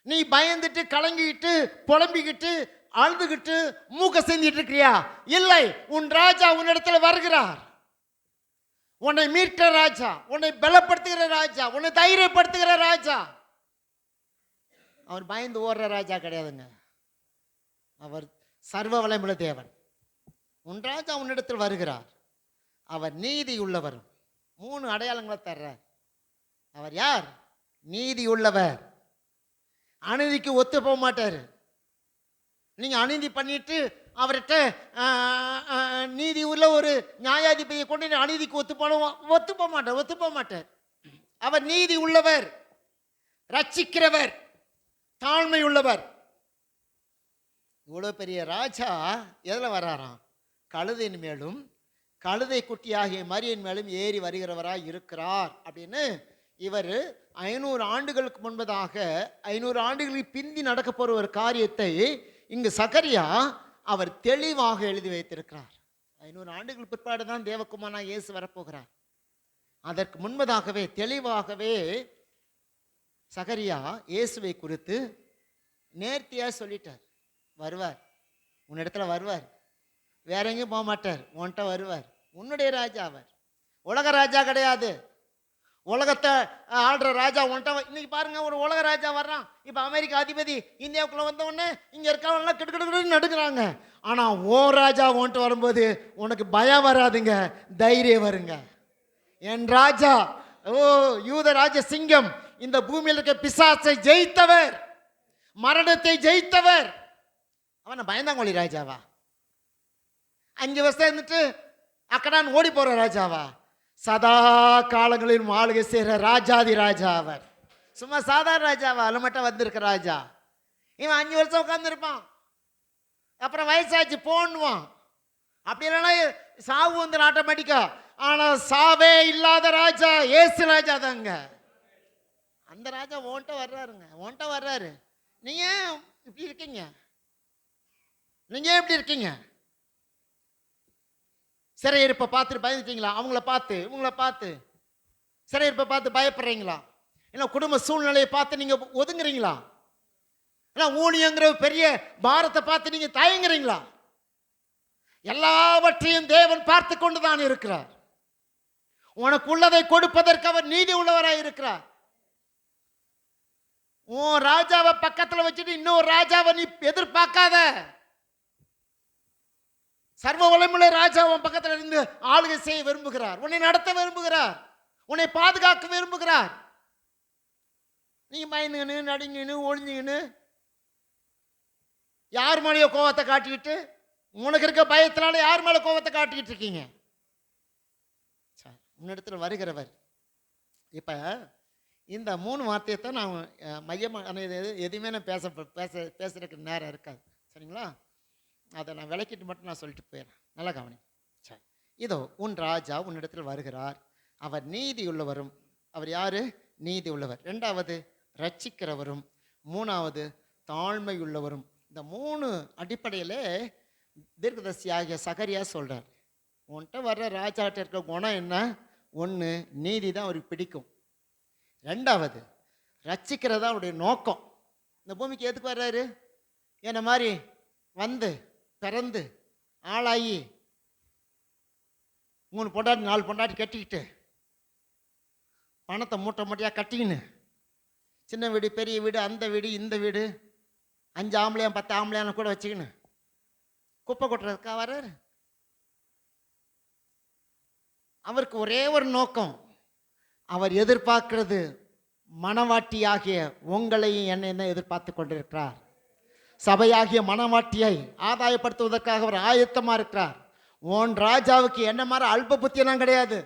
நீ பயந்துட்டு கலங்கிக்கிட்டு புலம்பிக்கிட்டு அழுதுகிட்டு மூக்க செஞ்சிட்டு இருக்கிறியா? இல்லை, உன் ராஜா உன்னிடத்தில் வருகிறார். உன்னை மீட்கிற ராஜா, உன்னை பலப்படுத்துகிற ராஜா, உன்னை தைரியப்படுத்துகிற ராஜா. அவர் பயந்து ஓடுற ராஜா கிடையாதுங்க. அவர் சர்வ வல்லமையுள்ள தேவன். உன் ராஜா உன்னிடத்தில் வருகிறார். அவர் நீதி உள்ளவர். 3 அடையாளங்களை தர்றார். அவர் யார்? நீதி உள்ளவர். அநீதிக்கு ஒத்து போக மாட்டார். நீங்க அநீதி பண்ணிட்டு அவர்கிட்ட நீதி உள்ள ஒரு நியாயாதிபதியை கொண்டு அநீதிக்கு ஒத்து போக மாட்டார். அவர் நீதி உள்ளவர், ரட்சிக்கிறவர், தாழ்மை உள்ளவர். இவ்வளோ பெரிய ராஜா எதில் வராராம்? கழுதையின் மேலும் கழுதை குட்டியாகிய மரியின் மேலும் ஏறி வருகிறவராய் இருக்கிறார் அப்படின்னு இவர் 500 ஆண்டுகளுக்கு முன்பதாக 500 ஆண்டுகளுக்கு பிந்தி நடக்க போகிற ஒரு காரியத்தை இங்கு சகரியா அவர் தெளிவாக எழுதி வைத்திருக்கிறார். 500 ஆண்டுகள் பிற்பாடு தான் தேவகுமாரனா இயேசு வரப்போகிறார். அதற்கு முன்பதாகவே தெளிவாகவே சகரியா இயேசுவை குறித்து நேர்த்தியாக சொல்லிட்டார். வருவார், உன்னிடத்துல வருவார், வேற எங்கேயும் போக மாட்டார், உன்கிட்ட வருவார். உன்னுடைய ராஜா அவர், உலக ராஜா கிடையாது. உலகத்தை ஆள்ற ராஜா உன்கிட்ட. இன்னைக்கு பாருங்க, ஒரு உலக ராஜா வர்றான். இப்போ அமெரிக்க அதிபதி இந்தியாவுக்குள்ள வந்த உடனே இங்கே இருக்கவங்களாம் கிடுக்கிட்டு நடுக்கிறாங்க. ஆனால் ஓ ராஜா உன்கிட்ட வரும்போது உனக்கு பயம் வராதுங்க, தைரியம் வருங்க. என் ராஜா, ஓ யூத ராஜ சிங்கம், இந்த பூமியில் இருக்க பிசாசை ஜெயித்தவர், மரணத்தை ஜெயித்தவர். அவன் பயந்தாங்கோழி ராஜாவா? 5 வருஷம் இருந்துட்டு அக்கடான் ஓடி போற ராஜாவா? சதா காலங்களிலும் ஆளுகை செய்கிற ராஜாதி ராஜா அவர். சும்மா சாதாரண ராஜாவா? அல்ல மட்டும் வந்திருக்க ராஜா. இவன் 5 வருஷம் உட்காந்துருப்பான், அப்புறம் வயசாச்சு போன்னுவான். அப்படி இல்லைன்னா சாவு வந்து ஆட்டோமேட்டிக்கா. ஆனால் சாவே இல்லாத ராஜா ஏசு ராஜா தாங்க. அந்த ராஜா ஓன்ட்ட வர்றாருங்க, ஓன்ட்ட வர்றாரு. நீங்க இப்படி இருக்கீங்க, நீங்க எப்படி இருக்கீங்க? சிறையிருப்பை பார்த்துட்டு பயந்துட்டீங்களா? அவங்கள பார்த்து இவங்கள பார்த்து சிறையிருப்பை பார்த்து பயப்படுறீங்களா? இல்லை குடும்ப சூழ்நிலையை பார்த்து நீங்க ஒதுங்குறீங்களா? இல்லை ஊழியங்கிற பெரிய பாரத்தை பார்த்து நீங்க தயங்குறீங்களா? எல்லாவற்றையும் தேவன் பார்த்து கொண்டுதான் இருக்கிறார். உனக்கு உள்ளதை கொடுப்பதற்கு அவர் நீதி உள்ளவராய் இருக்கிறார். உன் ராஜாவை பக்கத்தில் வச்சுட்டு இன்னொரு ராஜாவை நீ எதிர்பார்க்காத. சர்வ வல்லமையுள்ள ராஜா உன் பக்கத்தில் இருந்து ஆளுகை செய்ய விரும்புகிறார், உன்னை நடத்த விரும்புகிறார், உன்னை பாதுகாக்க விரும்புகிறார். நீ பயந்துங்கன்னு நடுங்கன்னு ஒழிஞ்சுங்கன்னு யார் மேலேயோ கோவத்தை காட்டிக்கிட்டு, உனக்கு இருக்க பயத்தினால யார் மேலே கோவத்தை காட்டிக்கிட்டு இருக்கீங்க? உன்னிடத்தில் வருகிறவர். இப்போ இந்த 3 வார்த்தையை தான் நான் மையமாக எதுவுமே நான் பேசுறதுக்கு நேரம் இருக்காது, சரிங்களா? அதை நான் விளக்கிட்டு மட்டும் நான் சொல்லிட்டு போயிடுறேன். நல்லா கவனி. சரி, இதோ உன் ராஜா உன்னிடத்தில் வருகிறார். அவர் நீதி உள்ளவரும். அவர் யாரு? நீதி உள்ளவர். 2வது ரட்சிக்கிறவரும். 3வது தாழ்மை உள்ளவரும். இந்த 3 அடிப்படையில் தீர்க்கதரிசி ஆகிய சகரியா சொல்றார். உன்கிட்ட வர்ற ராஜாட்ட இருக்க குணம் என்ன? 1 நீதி தான் அவருக்கு பிடிக்கும். 2வது ரட்சிக்கிறதா அவருடைய நோக்கம். இந்த பூமிக்கு எதுக்கு வர்றாரு? என்ன மாதிரி வந்து பிறந்து ஆளாகி 3 பொண்டாட்டி 4 பொண்டாட்டி கட்டிக்கிட்டு பணத்தை மூட்டை மூட்டையாக கட்டிக்கின்னு சின்ன வீடு பெரிய வீடு அந்த வீடு இந்த வீடு 5 ஆம்பளையாம் 10 ஆம்பளையான கூட வச்சுக்கின்னு குப்பை கொட்டுறதுக்கா வர்றாரு? அவருக்கு ஒரே ஒரு நோக்கம், அவர் எதிர்பார்க்கிறது மணவாட்டியாகிய உங்களையும் என்னை எதிர்பார்த்து கொண்டிருக்கிறார். சபையாகிய மணவாட்டியை ஆதாயப்படுத்துவதற்காக அவர் ஆயத்தமா இருக்கிறார். உன் ராஜாவுக்கு என்ன மாதிரி அல்ப புத்தியெல்லாம் கிடையாது.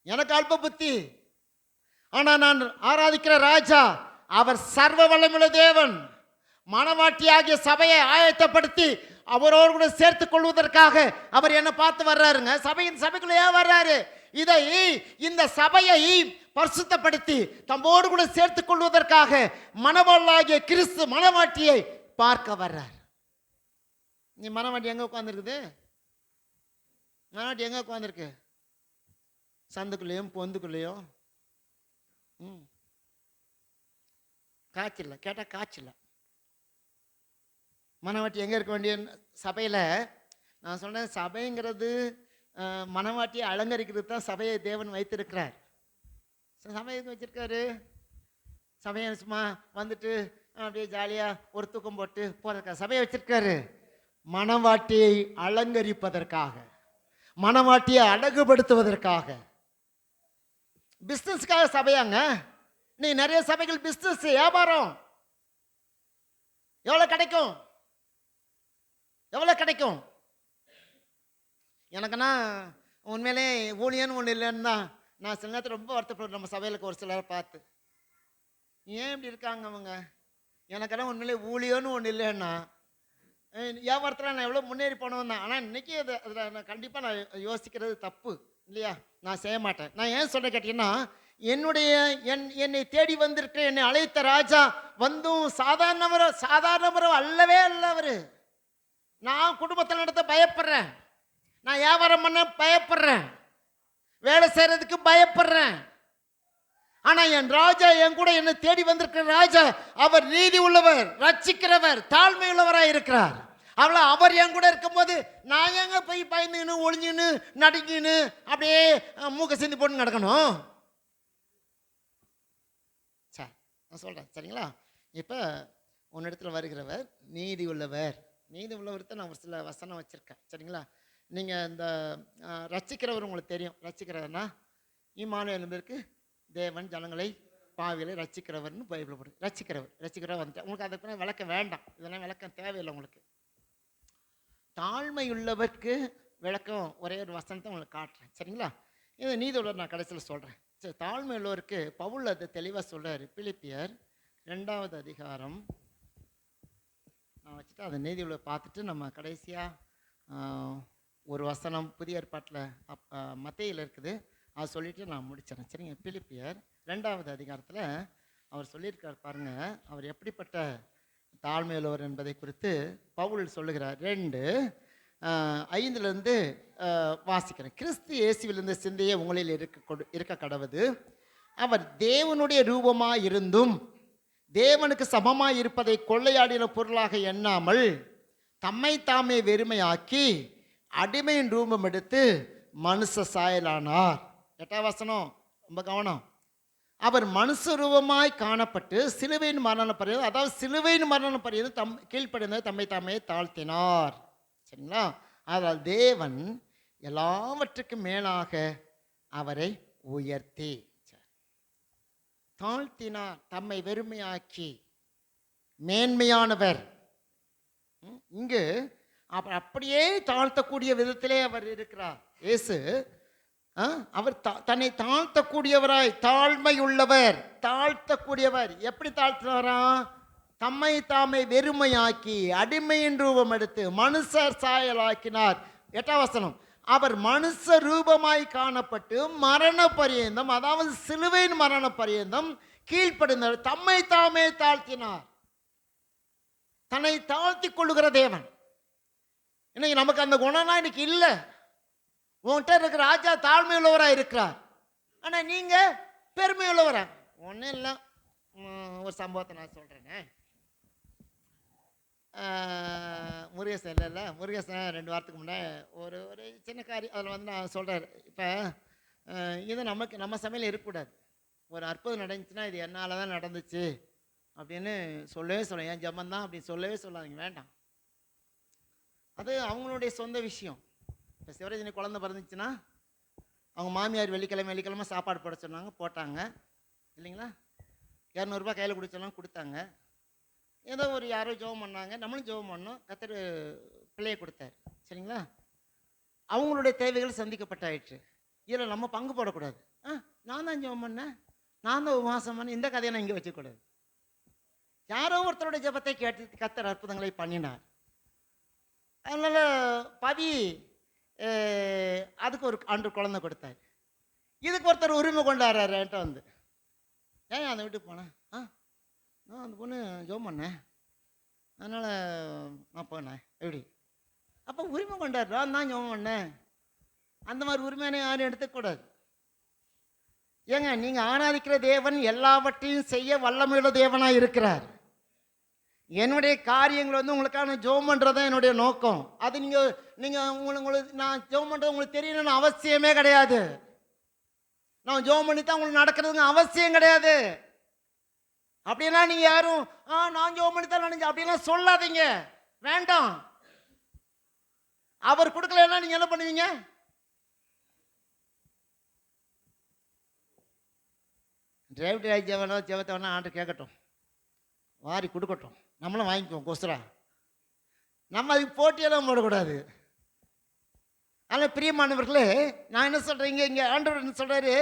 எனக்கு அல்ப புத்தி. ஆனா நான் ஆராதிக்கிற ராஜா அவர் சர்வ வல்லமையுள்ள தேவன். மணவாட்டியாகிய சபையை ஆயத்தப்படுத்தி அவரோடு கூட சேர்த்துக் கொள்வதற்காக அவர் என்ன பார்த்து வர்றாருங்க. சபைக்குள்ள ஏன் வர்றாரு? இந்த சபையை பரிசுத்தப்படுத்தி தம்மோடு கூட சேர்த்துக் கொள்வதற்காக மணவாளாகிய கிறிஸ்து மணவாட்டியை பார்க்க வர்றார். நீ மணவாட்டி எங்க உட்கார்ந்துருக்குது? மணவாட்டி எங்க உட்கார்ந்துருக்கு? சந்துக்குள்ளேயும் பொந்துக்குள்ளேயும். காய்ச்சல கேட்டா காய்ச்சல. மணவாட்டி எங்க இருக்க வேண்டிய? சபையில. நான் சொன்னேன், சபைங்கிறது மணவாட்டியை அலங்கரிக்கிறது தான் சபையை தேவன் வைத்திருக்கிறார். சபையை வச்சிருக்காரு. சபையை சும்மா வந்துட்டு அப்படியே ஜாலியா ஒரு தூக்கம் போட்டு போறதுக்காக சபையை வச்சிருக்காரு. மணவாட்டியை அலங்கரிப்பதற்காக, மணவாட்டியை அழகுபடுத்துவதற்காக. பிஸ்னஸ்க்காக சபையாங்க. நீ நிறைய சபைகள் பிஸ்னஸ், வியாபாரம். எவ்வளவு கிடைக்கும்? எவ்வளவு கிடைக்கும்? எனக்குன்னா உண்மையிலே ஊழியன்னு ஒன்று இல்லைன்னு தான் நான் சில நேரத்தில் ரொம்ப வருத்தப்படுறேன். நம்ம சபையில் ஒரு சிலரை பார்த்து ஏன் இப்படி இருக்காங்க அவங்க. எனக்கெல்லாம் உண்மையிலே ஊழியன்னு ஒன்று இல்லைன்னா வியாபாரத்தில் நான் எவ்வளோ முன்னேறி போனவன் தான். ஆனால் இன்றைக்கி அதில் நான் கண்டிப்பாக நான் யோசிக்கிறது தப்பு இல்லையா? நான் செய்ய மாட்டேன். நான் ஏன் சொல்ல கேட்டீங்கன்னா, என்னை தேடி வந்திருக்க என்னை அழைத்த ராஜா வந்தும் சாதாரணவரோ அல்லவே அல்ல அவரு. நான் குடும்பத்தில் நடத்த பயப்படுறேன். நான் வியாபாரம் பண்ண பயப்படுறேன். வேலை செய்யறதுக்கு பயப்படுறேன். ஆனா என் ராஜா என் கூட என்னை தேடி வந்திருக்கிற ராஜா அவர் நீதி உள்ளவர், ரட்சிக்கிறவர், தாழ்மை உள்ளவராக இருக்கிறார். அவர் என் கூட இருக்கும்போது நான் எங்க போய் பயந்துன்னு ஒளிஞ்சுன்னு நடுங்கின்னு அப்படியே மூக்க சிந்தி போட்டு நடக்கணும்? சார் நான் சொல்றேன் சரிங்களா? இப்போ உன்னிடத்துல வருகிறவர் நீதி உள்ளவர். நீதி உள்ளவர் தான் நான் ஒரு சில வசனம் வச்சிருக்கேன் சரிங்களா? நீங்கள் இந்த ரட்சிக்கிறவர் உங்களுக்கு தெரியும். ரட்சிக்கிறவர்னா இம்மானுவேல் என்பதற்கு தேவன் ஜனங்களை பாவிகளை ரட்சிக்கிறவர்னு பைபிள் போடு. ரட்சிக்கிறவர் வந்துட்டு உங்களுக்கு அதுக்கு விளக்கம் வேண்டாம். இதெல்லாம் விளக்கம் தேவையில்லை உங்களுக்கு. தாழ்மையுள்ளவருக்கு விளக்கம் ஒரே ஒரு வசனத்தை உங்களுக்கு காட்டுறேன் சரிங்களா? இது நீதி உள்ளவர் நான் கடைசியில் சொல்கிறேன். சரி, தாழ்மை உள்ளவருக்கு பவுல் அதை தெளிவாக சொல்கிறார். பிலிப்பியர் 2வது அதிகாரம் நான் வச்சுட்டு அதை நீதி உள்ள பார்த்துட்டு நம்ம கடைசியாக ஒரு வசனம் புதிய ஏற்பாட்டில் மத்தேயில இருக்குது, அதை சொல்லிவிட்டு நான் முடிச்சிடறேன் சரிங்க? பிலிப்பியர் 2வது அதிகாரத்தில் அவர் சொல்லியிருக்கார் பாருங்க. அவர் எப்படிப்பட்ட தாழ்மையுள்ளவர் என்பதை குறித்து பவுல் சொல்லுகிறார். 2:5 வாசிக்கிறேன். கிறிஸ்து இயேசுவிலிருந்த சிந்தையே உங்களில் இருக்க கடவுது. அவர் தேவனுடைய ரூபமாய் இருந்தும் தேவனுக்கு சமமாய் இருப்பதை கொள்ளையாடின பொருளாக எண்ணாமல் தம்மை தாமே வெறுமையாக்கி அடிமையின் ரூபம் எடுத்து மனுஷ சாயலானார். 8வது வசனம் ரொம்ப கவனம். அவர் மனுஷ ரூபமாய் காணப்பட்டு சிலுவையின் மரணம் பரியந்தம், அதாவது சிலுவையின் மரணம் பரியந்தம் கீழ்ப்படிந்த தம்மை தாமே தாழ்த்தினார் சரிங்களா? அதனால் தேவன் எல்லாவற்றுக்கும் மேலாக அவரை உயர்த்தி தாழ்த்தினார். தம்மை வெறுமையாக்கி மேன்மையானவர். இங்கு அப்படியே தாழ்த்தக்கூடிய விதத்திலே அவர் இருக்கிறார். இயேசு அவர் தன்னை தாழ்த்தக்கூடியவராய், தாழ்மை உள்ளவர், தாழ்த்தக்கூடியவர். எப்படி தாழ்த்தினாரா? தம்மை தாமே வெறுமையாக்கி அடிமையின் ரூபம் எடுத்து மனுஷர் சாயலாக்கினார். 8வது வசனம். அவர் மனுஷ ரூபமாய் காணப்பட்டு மரண பரியந்தம், அதாவது சிலுவையின் மரண பரியந்தம் கீழ்ப்படிந்தார். தம்மை தாமே தாழ்த்தினார். தன்னை தாழ்த்தி கொள்ளுகிற தேவன். இன்னைக்கு நமக்கு அந்த குணம்லாம் இன்னைக்கு இல்லை. உன்கிட்ட இருக்கிற ராஜா தாழ்மை உள்ளவராக இருக்கிறார், ஆனால் நீங்க பெருமை உள்ளவரா? ஒன்றும் இல்லை. ஒரு சம்பவத்தை நான் சொல்றேனே. முருகேசன் இல்லைல்ல, முருகேசன் 2 வாரத்துக்கு முன்னே ஒரு சின்ன காரியம் அதில் நான் சொல்கிறேன். இப்போ இது நம்ம சமையல் இருக்கக்கூடாது. ஒரு அற்புதம் நடந்துச்சுன்னா இது என்னால் தான் நடந்துச்சு அப்படின்னு சொல்லவே சொல்ல, என் ஜம்மன் தான் அப்படின்னு சொல்லவே சொல்லாதீங்க, வேண்டாம். அது அவங்களுடைய சொந்த விஷயம். இப்போ சிவரஜினி குழந்தை பிறந்துச்சுன்னா அவங்க மாமியார் வெள்ளிக்கிழமை சாப்பாடு போட சொன்னாங்க, போட்டாங்க இல்லைங்களா. 200 கையில் கொடுத்தோன்னா கொடுத்தாங்க. ஏதோ ஒரு யாரோ ஜெபம் பண்ணாங்க, நம்மளும் ஜெபம் பண்ணோம், கர்த்தர் பிள்ளையை கொடுத்தார் சரிங்களா. அவங்களுடைய தேவைகள் சந்திக்கப்பட்டாயிற்று. இதில் நம்ம பங்கு போடக்கூடாது. நான் தான் ஜெபம் பண்ணேன், நான் தான் உபவாசம் பண்ணேன், இந்த கதையை நான் இங்கே வச்சுக்கூடாது. யாரோ ஒருத்தருடைய ஜெபத்தை கேட்டு கர்த்தர் அற்புதங்களை பண்ணினார். அதனால் பவி அதுக்கு ஒரு ஆண்டு குழந்தை கொடுத்தார். இதுக்கு ஒருத்தர் உரிமை கொண்டாடுறாரு என்கிட்ட வந்து, ஏன் அந்த வீட்டுக்கு போனேன், நான் அந்த பொண்ணு ஜெபம் பண்ணேன், அதனால் நான் போனேன். எப்படி அப்போ உரிமை கொண்டாடுறா, நான் ஜெபம் பண்ணேன். அந்த மாதிரி உரிமையான யாரும் எடுத்துக்கூடாது. ஏங்க, நீங்கள் ஆராதிக்கிற தேவன் எல்லாவற்றையும் செய்ய வல்லமையுள்ள தேவனாக இருக்கிறார். என்னுடைய காரியங்கள் வந்து உங்களுக்கான ஜெபம் பண்ணுறது தான் என்னுடைய நோக்கம். அது நீங்கள் உங்களுக்கு நான் ஜெபம் பண்ணுறது உங்களுக்கு தெரியணும்னு அவசியமே கிடையாது. நான் ஜெபம் பண்ணி தான் உங்களுக்கு நடக்கிறதுங்க அவசியம் கிடையாது. அப்படின்னா நீங்கள் யாரும் நான் ஜெபம் பண்ணி தான் நினைஞ்சேன் அப்படிலாம் சொல்லாதீங்க, வேண்டாம். அவர் கொடுக்கலன்னா நீங்கள் என்ன பண்ணுவீங்க? டிரைவர் ஜெபத்தை வேணா ஆண்டு கேட்கட்டும், வாரி கொடுக்கட்டும், நம்மளும் வாங்கிக்குவோம் கொசுரா. நம்ம அதுக்கு போட்டியெல்லாம் போடக்கூடாது. ஆனால் பிரியமானவர்களே, நான் என்ன சொல்கிறேன், இங்கே ஆண்டவர் என்ன சொல்கிறாரு,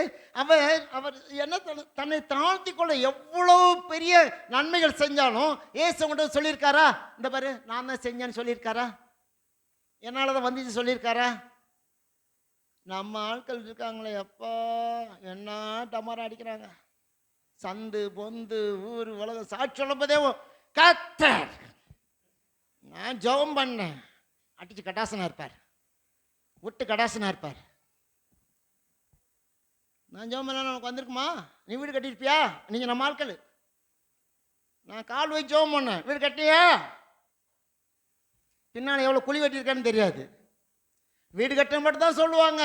அவர் என்ன தன்னை தாழ்த்தி கொள்ள எவ்வளோ பெரிய நன்மைகள் செஞ்சாலும் ஏசு கொண்டு சொல்லியிருக்காரா, இந்த பாரு நான் தான் செஞ்சேன்னு சொல்லியிருக்காரா, என்னால் தான் வந்துச்சு சொல்லியிருக்காரா? நம்ம ஆட்கள் இருக்காங்களே அப்பா, என்ன டமாரா அடிக்கிறாங்க, சந்து பொந்து ஊர் உலகம் சாட்சி சொல்லப்பதே கர்த்தர் நான் ஜெபம் பண்ணேன், அடிச்சு கட்டாசனா இருப்பார், விட்டு கடாசனா இருப்பார். நான் ஜெபம் பண்ண உனக்கு வந்திருக்குமா, நீ வீடு கட்டியிருப்பியா? நீங்கள் நம்ம ஆட்கள், நான் கால் வச்சு ஜெபம் பண்ணேன், வீடு கட்டியா? பின்னால் எவ்வளோ குழி வெட்டியிருக்கான்னு தெரியாது, வீடு கட்ட மட்டும் தான் சொல்லுவாங்க.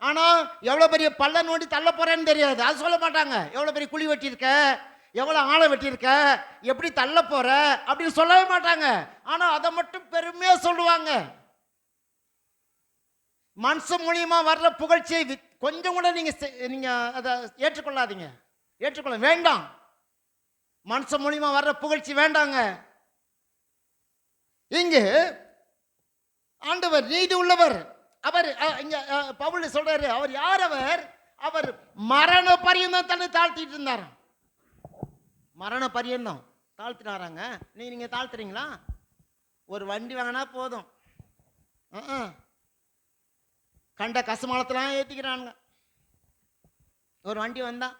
ஆனால் எவ்வளோ பெரிய பள்ள நோண்டி தள்ள போகிறேன்னு தெரியாது, அது சொல்ல மாட்டாங்க. எவ்வளோ பெரிய குழி வெட்டியிருக்க, எவ்வளோ ஆழம் வெட்டியிருக்க, எப்படி தள்ள போகிற அப்படின்னு சொல்லவே மாட்டாங்க. ஆனால் அதை மட்டும் பெருமையாக சொல்லுவாங்க. மனுஷன் மூலியமாக வர்ற புகழ்ச்சியை கொஞ்சம் கூட நீங்கள் அதை ஏற்றுக்கொள்ளாதீங்க, ஏற்றுக்கொள்ள வேண்டாம். மனுஷன் மூலியமாக வர்ற புகழ்ச்சி வேண்டாங்க. இங்கு ஆண்டவர் நீதி உள்ளவர். அவர் இங்க பவுல் சொல்றாரு, அவர் யார்? அவர் மரண பரியந்தம் தன்னை தாழ்த்திட்டு இருந்தார். மரண பரியந்தம் தாழ்த்தினாராங்க. நீங்க தாழ்த்துறீங்களா? ஒரு வண்டி வாங்கினா போதும், கண்ட கசுமாலத்தெல்லாம் ஏற்றிக்கிறானுங்க. ஒரு வண்டி வந்தா,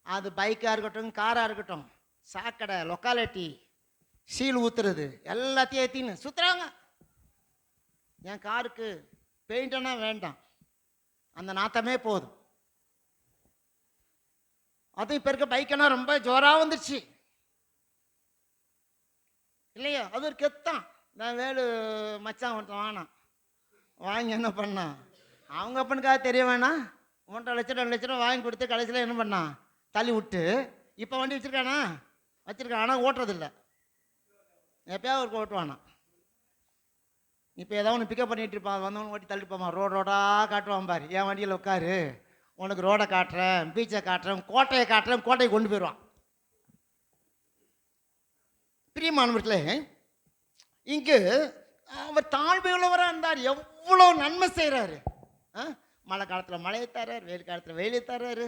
அது பைக்காக இருக்கட்டும் காராக இருக்கட்டும், சாக்கடை லொக்காலிட்டி சீல் ஊத்துறது எல்லாத்தையும் ஏற்றின்னு சுற்றுறாங்க. என் காருக்கு பெயிண்டனா வேண்டாம், அந்த நாத்தமே போதும். அதுவும் இப்போ இருக்க பைக்கெனா ரொம்ப ஜோராக வந்துருச்சு இல்லையா? அது ஒரு கெத்தான். நான் வேலு மச்சான் ஒருத்தன் வாங்கினான், வாங்கி என்ன பண்ணான், அவங்க அப்பனுக்காக தெரிய வேணாம், 1.5 லட்சம் 2 லட்ச ரூபா வாங்கி கொடுத்து கடைசியில் என்ன பண்ணான், தள்ளி விட்டு இப்போ வண்டி வச்சுருக்கானா? வச்சுருக்கான், ஆனால் ஓட்டுறதில்லை. எப்பயாவது ஒரு ஓட்டுவானா. இப்போ ஏதாவது ஒன்று பிக்கப் பண்ணிட்டு இருப்பான், வந்தவனு ஓட்டி தள்ளிப்பான், ரோடாக காட்டுவான் பாரு, என் வண்டியில் உட்காரு, உனக்கு ரோடை காட்டுறேன், பீச்சை காட்டுறேன், கோட்டையை காட்டுறேன், கோட்டையை கொண்டு போயிடுவான். பிரியமானவர்களே, இங்கு அவர் தாழ்மை உள்ளவராக இருந்தார். எவ்வளோ நன்மை செய்கிறாரு. மழை காலத்தில் மழையை தர்றாரு, வெயில் காலத்தில் வெயிலை தர்றாரு,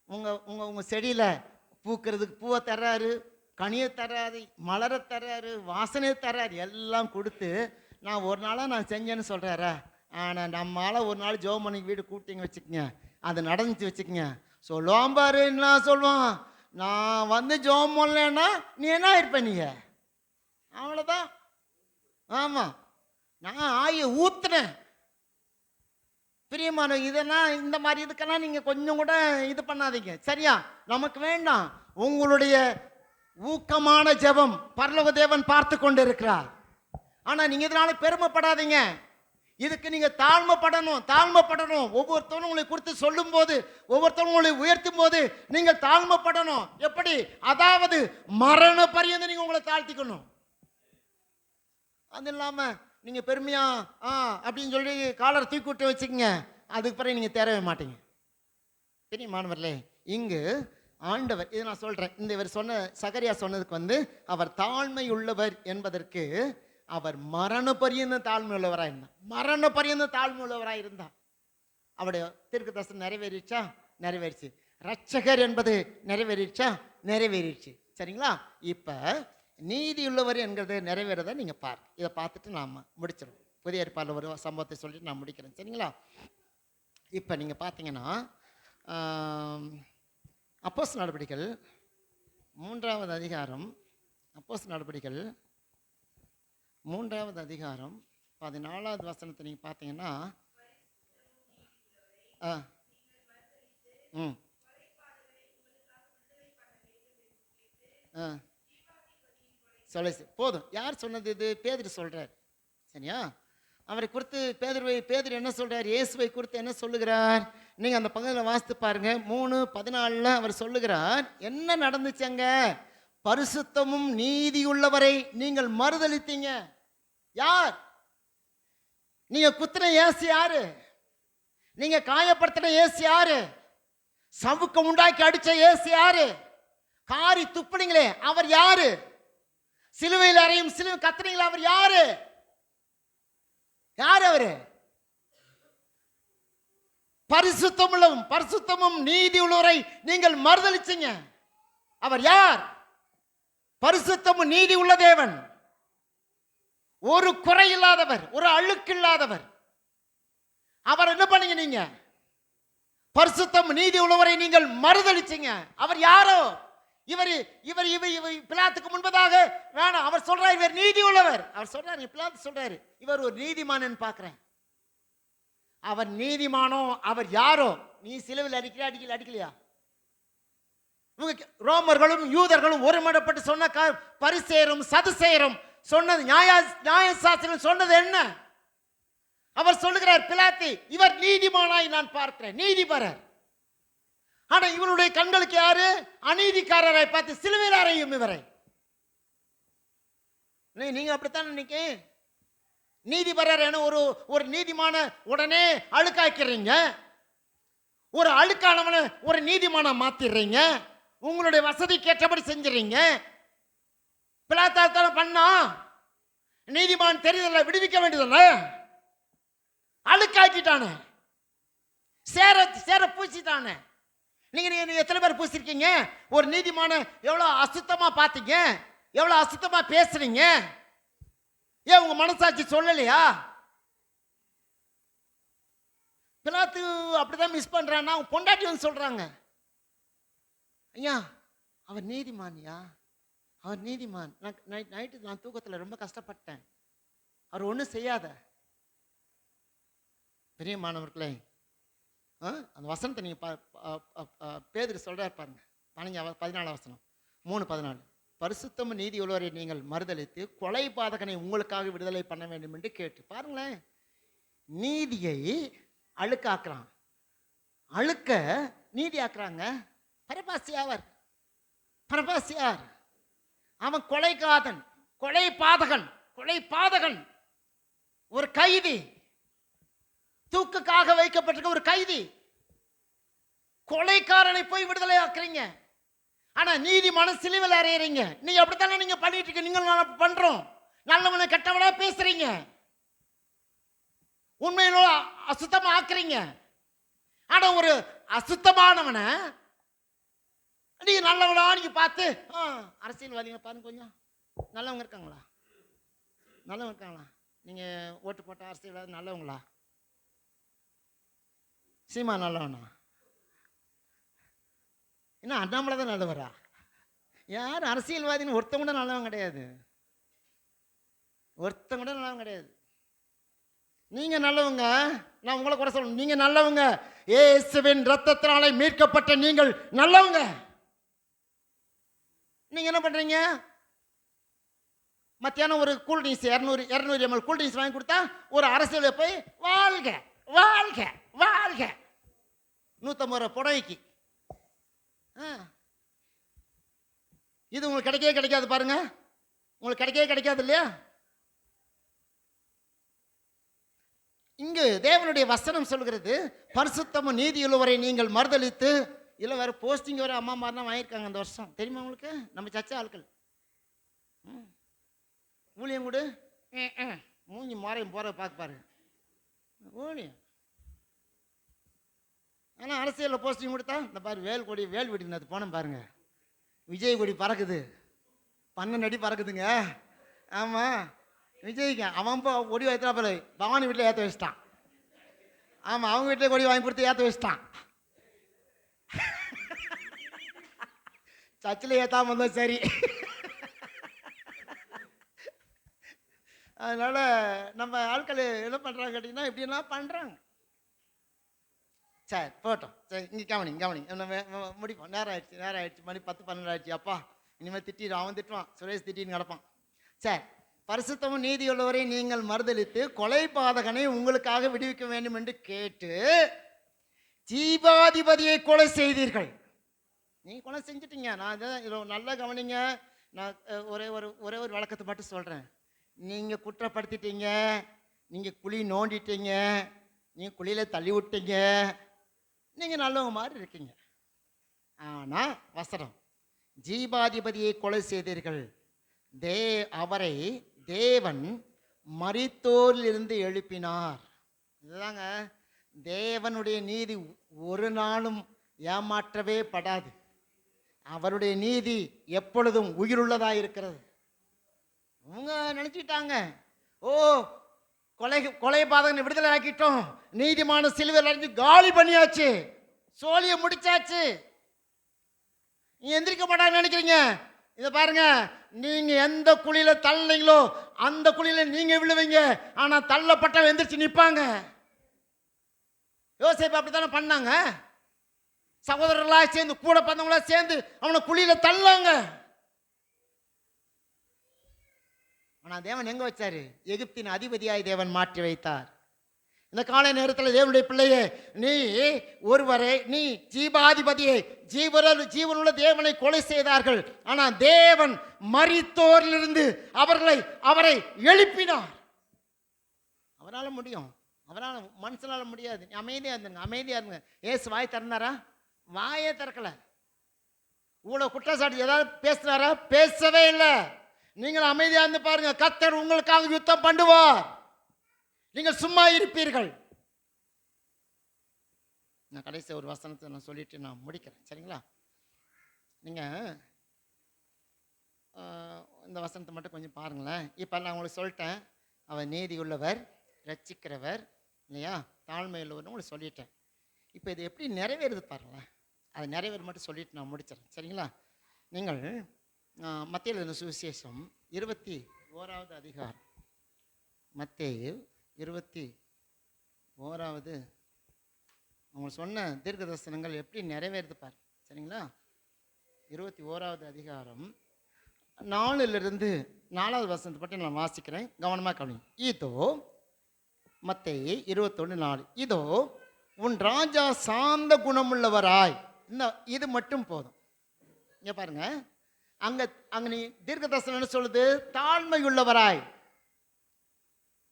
உங்கள் செடியில் பூக்கிறதுக்கு பூவை தர்றாரு, கனியை தர்றாரு, மலரை தர்றாரு, வாசனையை தர்றாரு, எல்லாம் கொடுத்து நான் ஒரு நாளாக நான் செஞ்சேன்னு சொல்கிறாரா? ஆனால் நம்மளால் ஒரு நாள் ஜெபம் பண்ணி வீடு கூட்டிங்க வச்சுக்கோங்க, அது நடந்துச்சு வச்சுக்கோங்க, சொல்லுவான் பாரு, என்ன சொல்லுவான், நான் வந்து ஜெபம் பண்ணலன்னா நீ என்ன இருப்ப, நீங்கள் அவ்வளோதான். ஆமாம், நான் ஆய ஊற்றுனேன். பிரியமான இதெல்லாம் இந்த மாதிரி இதுக்கெல்லாம் நீங்கள் கொஞ்சம் கூட இது பண்ணாதீங்க, சரியா? நமக்கு வேண்டாம். உங்களுடைய ஊக்கமான ஜெபம் பரலோக தேவன் பார்த்து கொண்டு இருக்கிறார். ஆனால் நீங்கள் இதனால பெருமைப்படாதீங்க, இதுக்கு நீங்கள் தாழ்மைப்படணும். ஒவ்வொருத்தவரும் உங்களை குறித்து சொல்லும் போது, ஒவ்வொருத்தவரும் உங்களை உயர்த்தும் போது நீங்கள் தாழ்மைப்படணும். எப்படி? அதாவது மரண பரியந்தம் நீங்கள் உங்களை தாழ்த்திக்கணும். அது இல்லாமல் நீங்கள் பெருமையா அப்படின்னு சொல்லி காலரை தூக்கி விட்டு வச்சுக்கோங்க, அதுக்கு பிறகு நீங்கள் தேரவே மாட்டீங்க. மாணவர்களே, இங்கு ஆண்டவர், இதை நான் சொல்கிறேன், இந்த இவர் சொன்ன சகரியா சொன்னதுக்கு அவர் தாழ்மை உள்ளவர் என்பதற்கு அவர் மரண பரியந்த தாழ்மை உள்ளவராக இருந்தார். மரண பரியந்த தாழ்மை உள்ளவராக இருந்தார். அவருடைய தீர்க்கதரிசனம் நிறைவேறிச்சா? நிறைவேறிச்சு. ரட்சகர் என்பது நிறைவேறிச்சா? நிறைவேறிச்சு. சரிங்களா? இப்போ நீதியுள்ளவர் என்கிறது நிறைவேறதை நீங்கள் பாருங்க. இதை பார்த்துட்டு நாம் முடிச்சிடும். புதிய ஏற்பாடில் ஒரு சம்பவத்தை சொல்லிட்டு நான் முடிக்கிறேன். சரிங்களா? இப்போ நீங்கள் பார்த்தீங்கன்னா அப்போஸ்தலர் நடபடிகள் 3வது அதிகாரம், அப்போஸ்தலர் நடபடிகள் 3வது அதிகாரம் 14வது வசனத்தை நீங்கள் பார்த்தீங்கன்னா சொல்ல போதும். யார் சொன்னது? இது பேதுரு சொல்கிறார். சரியா? அவரை குறித்து பேதுரு என்ன சொல்கிறார்? இயேசுவை குறித்து என்ன சொல்லுகிறார்? நீங்கள் அந்த பகுதியில் வாசித்து பாருங்க. 3:14 அவர் சொல்லுகிறார், என்ன நடந்துச்சங்க? பரிசுத்தமும் நீதியுள்ளவரை நீங்கள் மறுதலித்தீங்க. யார்? நீங்க குத்தின இயேசு யாரு? நீங்க காயப்படுத்தின இயேசு யாரு? சவுக்க உண்டாக்கி அடிச்ச இயேசு யாரு? காரி துப்புனீங்களே அவர் யாரு? சிலுவையில் அறையும் சிலுவை கத்துனீங்களே அவர் யாரு? யார் அவரு? பரிசுத்தமும் நீதி உள்ளவரை நீங்கள் மறுதலிச்சீங்க. அவர் யார்? பரிசுத்தமும் நீதி உள்ள தேவன், ஒரு குறை இல்லாதவர், ஒரு அழுக்கு இல்லாதவர். அவர் என்ன பண்ணீங்க? நீங்க பரிசுத்தம் நீதி உள்ளவரை நீங்கள் மறுதலிச்சீங்க. அவர் யாரோ? இவர் பிலாத்துக்கு முன்பதாக வேணாம், அவர் சொல்றார் இவர் நீதி உள்ளவர். அவர் சொல்றாரு, பிலாத்து சொல்றாரு இவர் ஒரு நீதிமான் பார்க்கிறேன். அவர் நீதிமானோ? அவர் யாரோ? நீ சிலுவையில் அடிக்கலையா? ரோமர்களும் யூதர்களும் ஒருமனப்பட்டு சொன்ன பரிசேரும் சதுசேரும் சொன்னது, நியாயசாஸ்திரம் சொன்னது என்ன? அவர் சொல்லுகிறார், பிலாத்து இவர் நீதிமானாய் நான் பார்க்கிறேன், நீதிபரர். ஆனா இவருடைய கண்களுக்கு யாரு? அநீதிக்காரரை பார்த்து சிலுவையில் அறையும் இவரை. நீங்க அப்படித்தான் நினைக்க. நீதிபரர் என ஒரு நீதிமான உடனே அழுக்காக்கிறீங்க, ஒரு அழுக்கானவனை ஒரு நீதிமான மாத்திடுறீங்க, உங்களுடைய வசதிக்கு ஏற்றபடி செஞ்சுறீங்க. பிலாத்தால் பண்ணா நீதிமான் தெரியுதல்ல, விடுவிக்க வேண்டியதில்ல. அழுக்காக்கிட்டானே, சேர பூசிட்டானே. நீங்க எத்தனை பேர் பூசிருக்கீங்க? ஒரு நீதிமான எவ்வளவு அசுத்தமா பார்த்தீங்க, எவ்வளவு அசுத்தமா பேசுறீங்க. ஏன் உங்க மனசாட்சி சொல்லலையா? பிலாத்து அப்படிதான் மிஸ் பண்றான்னா பொண்டாட்டி வந்து சொல்றாங்க, ஐயா அவர் நீதிமான்யா, அவர் நீதிமான். நைட்டு நான் தூக்கத்தில் ரொம்ப கஷ்டப்பட்டேன், அவர் ஒன்றும் செய்யாத. பெரிய மாணவர்களே, அந்த வசனத்தை நீங்கள் பேதுரு சொல்கிறார் பாருங்க, 14 வசனம் 3:14. பரிசுத்தம் நீதி உள்ளவரை நீங்கள் மறுதலித்து கொலை பாதகனை உங்களுக்காக விடுதலை பண்ண வேண்டும் என்று கேட்டு. பாருங்களேன், நீதியை அழுக்காக்குறான், அழுக்க நீதி ஆக்குறாங்க. பரபாசியாவர், பரபாசியார் அவன் கொலைகாதன், கொலை பாதகன், ஒரு கைதி, தூக்குக்காக வைக்கப்பட்டிருக்க ஒரு கைதி. கொலைக்காரனை போய் விடுதலை ஆக்குறீங்க. ஆனா நீதிமான சிலுவையில் அறையறீங்க. நீங்க அப்படித்தானே நீங்க பண்ணிட்டு இருக்க. நீங்கள் பண்றோம், நல்லவனை கெட்டவனா பேசுறீங்க, உண்மையில அசுத்தமா ஆக்குறீங்க. ஆனா ஒரு அசுத்தமானவனை நீங்க நல்லவனா நீங்க பார்த்து, அரசியல்வாதிகளை பாருங்க, கொஞ்சம் நல்லவங்க இருக்காங்களா? நல்லவங்க இருக்காங்களா? நீங்க ஓட்டு போட்ட அரசியல்வாதி நல்லவங்களா? சீமா நல்லவனா? என்ன அண்ணாமலை தான் நல்லவரா? யார் அரசியல்வாதின்னு ஒருத்தங்க கூட நல்லவன் கிடையாது, ஒருத்தங்க கூட நல்லவன் கிடையாது. நீங்க நல்லவங்க, நான் உங்களை கூட சொல்லணும், நீங்க நல்லவங்க. இயேசுவின் ரத்தத்தினாலே மீட்கப்பட்ட நீங்கள் நல்லவங்க. நீங்க என்ன பண்றீங்க? மத்தியானம் ஒரு கூல்ட்ரிங்க்ஸ் 200 ml கூல்ட்ரிங்க்ஸ் வாங்கி கொடுத்தா ஒரு அரசியல் போய் வாழ்க வாழ்க வாழ்க 150 ரூபா புடவைக்கு. இது உங்களுக்கு கிடைக்கவே கிடைக்காது பாருங்க, உங்களுக்கு கிடைக்கவே கிடைக்காது இல்லையா? இங்கு தேவனுடைய வசனம் சொல்கிறது, பரிசுத்தமும் நீதியுள்ளவரை நீங்கள் மறுதலித்து. இல்லை வேற போஸ்டிங் வேற அம்மா மாதிரிலாம் வாங்கியிருக்காங்க அந்த வருஷம், தெரியுமா உங்களுக்கு? நம்ம சர்ச்சை ஆட்கள் ஊழியம் கொடு மூஞ்சி மாறையும் போற பார்ப்பாரு ஊழியம். ஆனால் அரசியலில் போஸ்டிங் கொடுத்தா இந்த பாரு வேல் கொடி வேல் வெடினது அது போனோம் பாருங்க, விஜய் கொடி பறக்குது, 12 அடி பறக்குதுங்க. ஆமாம், விஜய்க்கு அவன் கொடி வைத்தா போல பவானி வீட்டில் ஏற்ற வச்சிட்டான். ஆமாம், அவங்க வீட்டில் கொடி வாங்கி கொடுத்து ஏற்ற வச்சிட்டான். சர்ச்சில் ஏற்றாம வந்தோம் சரி. அதனால் நம்ம ஆட்கள் என்ன பண்ணுறாங்க கேட்டிங்கன்னா இப்படிலாம் பண்ணுறாங்க. சரி போட்டோம், சரி இங்கே கவனிங்க முடிப்போம். நேரம் ஆயிடுச்சு மணி 10-12 ஆயிடுச்சு. அப்பா இனிமேல் திட்டிடும், அவன் திட்டுவான், சுரேஷ் திட்டின்னு கிடப்பான். சரி, பரிசுத்தமும் நீதியுள்ளவரை நீங்கள் மறுதலித்து கொலைபாதகனை உங்களுக்காக விடுவிக்க வேண்டும் என்று கேட்டு ஜீவாதிபதியை கொலை செய்தீர்கள். நீங்கள் கொலை செஞ்சிட்டீங்க. நான் இதை நல்லா கவனிங்க. நான் ஒரே ஒரு வழக்கத்தை மட்டும் சொல்கிறேன். நீங்கள் குற்றப்படுத்திட்டீங்க, நீங்கள் குழி நோண்டிட்டீங்க, நீங்கள் குழியில் தள்ளி விட்டீங்க, நீங்கள் நல்லவங்க மாதிரி இருக்கீங்க. ஆனால் வசனம், ஜீவாதிபதியை கொலை செய்தீர்கள், அவரை தேவன் மரித்தோரிலிருந்து எழுப்பினார். இதுதாங்க தேவனுடைய நீதி, ஒரு நாளும் ஏமாற்றவே படாது. அவருடைய நீதி எப்பொழுதும் உயிருள்ளதாக இருக்கிறது. அவங்க நினச்சிட்டாங்க, ஓ கொலைபாதகனை விடுதலை ஆக்கிட்டோம், நீதிமான சிலுவையில் அடைஞ்சு காலி பண்ணியாச்சு, சோழியை முடிச்சாச்சு, நீ எந்திரிக்க மாட்டாங்க நினைக்கிறீங்க. இதை பாருங்க, நீங்க எந்த குழியில தள்ளீங்களோ அந்த குழியில நீங்க விழுவீங்க, ஆனா தள்ளப்பட்டவன் எந்திரிச்சு நிற்பாங்க. யோசேப்பு அப்படித்தானே பண்ணாங்க. சகோதரர்களா சேர்ந்து கூட பிறந்தவங்களா சேர்ந்து அவனை குழியில தள்ளாங்க. ஆனா தேவன் எங்க வச்சாரு? எகிப்தின் அதிபதியாய் தேவன் மாற்றி வைத்தார். இந்த காலை நேரத்தில் தேவனுடைய பிள்ளையே, நீ ஒருவரை, நீ ஜீவாதிபதியை, ஜீவனுள்ள தேவனை கொலை செய்தார்கள். ஆனால் தேவன் மரித்தோரிலிருந்து அவரை எழுப்பினார். அவரால் முடியும், அவரால் மனுஷனால முடியாது. அமைதியா இருந்துங்க. ஏசு வாய் திறந்தாரா? வாயே திறக்கல. இவ்வளவு குற்றச்சாட்டு ஏதாவது பேசினாரா? பேசவே இல்லை. நீங்கள் அமைதியா இருந்து பாருங்க, கர்த்தர் உங்களுக்காக யுத்தம் பண்ணுவார், நீங்கள் சும்மா இருப்பீர்கள். நான் கடைசி ஒரு வசனத்தை நான் சொல்லிட்டு நான் முடிக்கிறேன், சரிங்களா? நீங்கள் இந்த வசனத்தை மட்டும் கொஞ்சம் பாருங்களேன். இப்போ நான் உங்களுக்கு சொல்லிட்டேன், அவர் நீதி உள்ளவர், ரட்சிக்கிறவர், இல்லையா, தாழ்மை உள்ளவர்னு உங்களுக்கு சொல்லிட்டேன். இப்போ இது எப்படி நிறைவேறுது பாருங்களேன். அதை நிறைவேறு மட்டும் சொல்லிட்டு நான் முடிச்சிடறேன், சரிங்களா? நீங்கள் மத்தேயு எழுதின சுவிசேஷம் 21வது அதிகாரம், மத்தேயு 21வது, அவங்க சொன்ன தீர்க்க தரிசனங்கள் எப்படி நிறைவேறுது பாரு, சரிங்களா? 21வது அதிகாரம் 4லிருந்து 4வது வசனத்தை பற்றி நான் வாசிக்கிறேன், கவனமாக கவனிங்க. இதோ மத்தேயு 21:4, இதோ உன் ராஜா சாந்த குணமுள்ளவராய். இது மட்டும் போதும். இங்கே பாருங்க, அங்க நீ தீர்க்க தரிசனம் என்ன சொல்லுது? தாழ்மை உள்ளவராய்.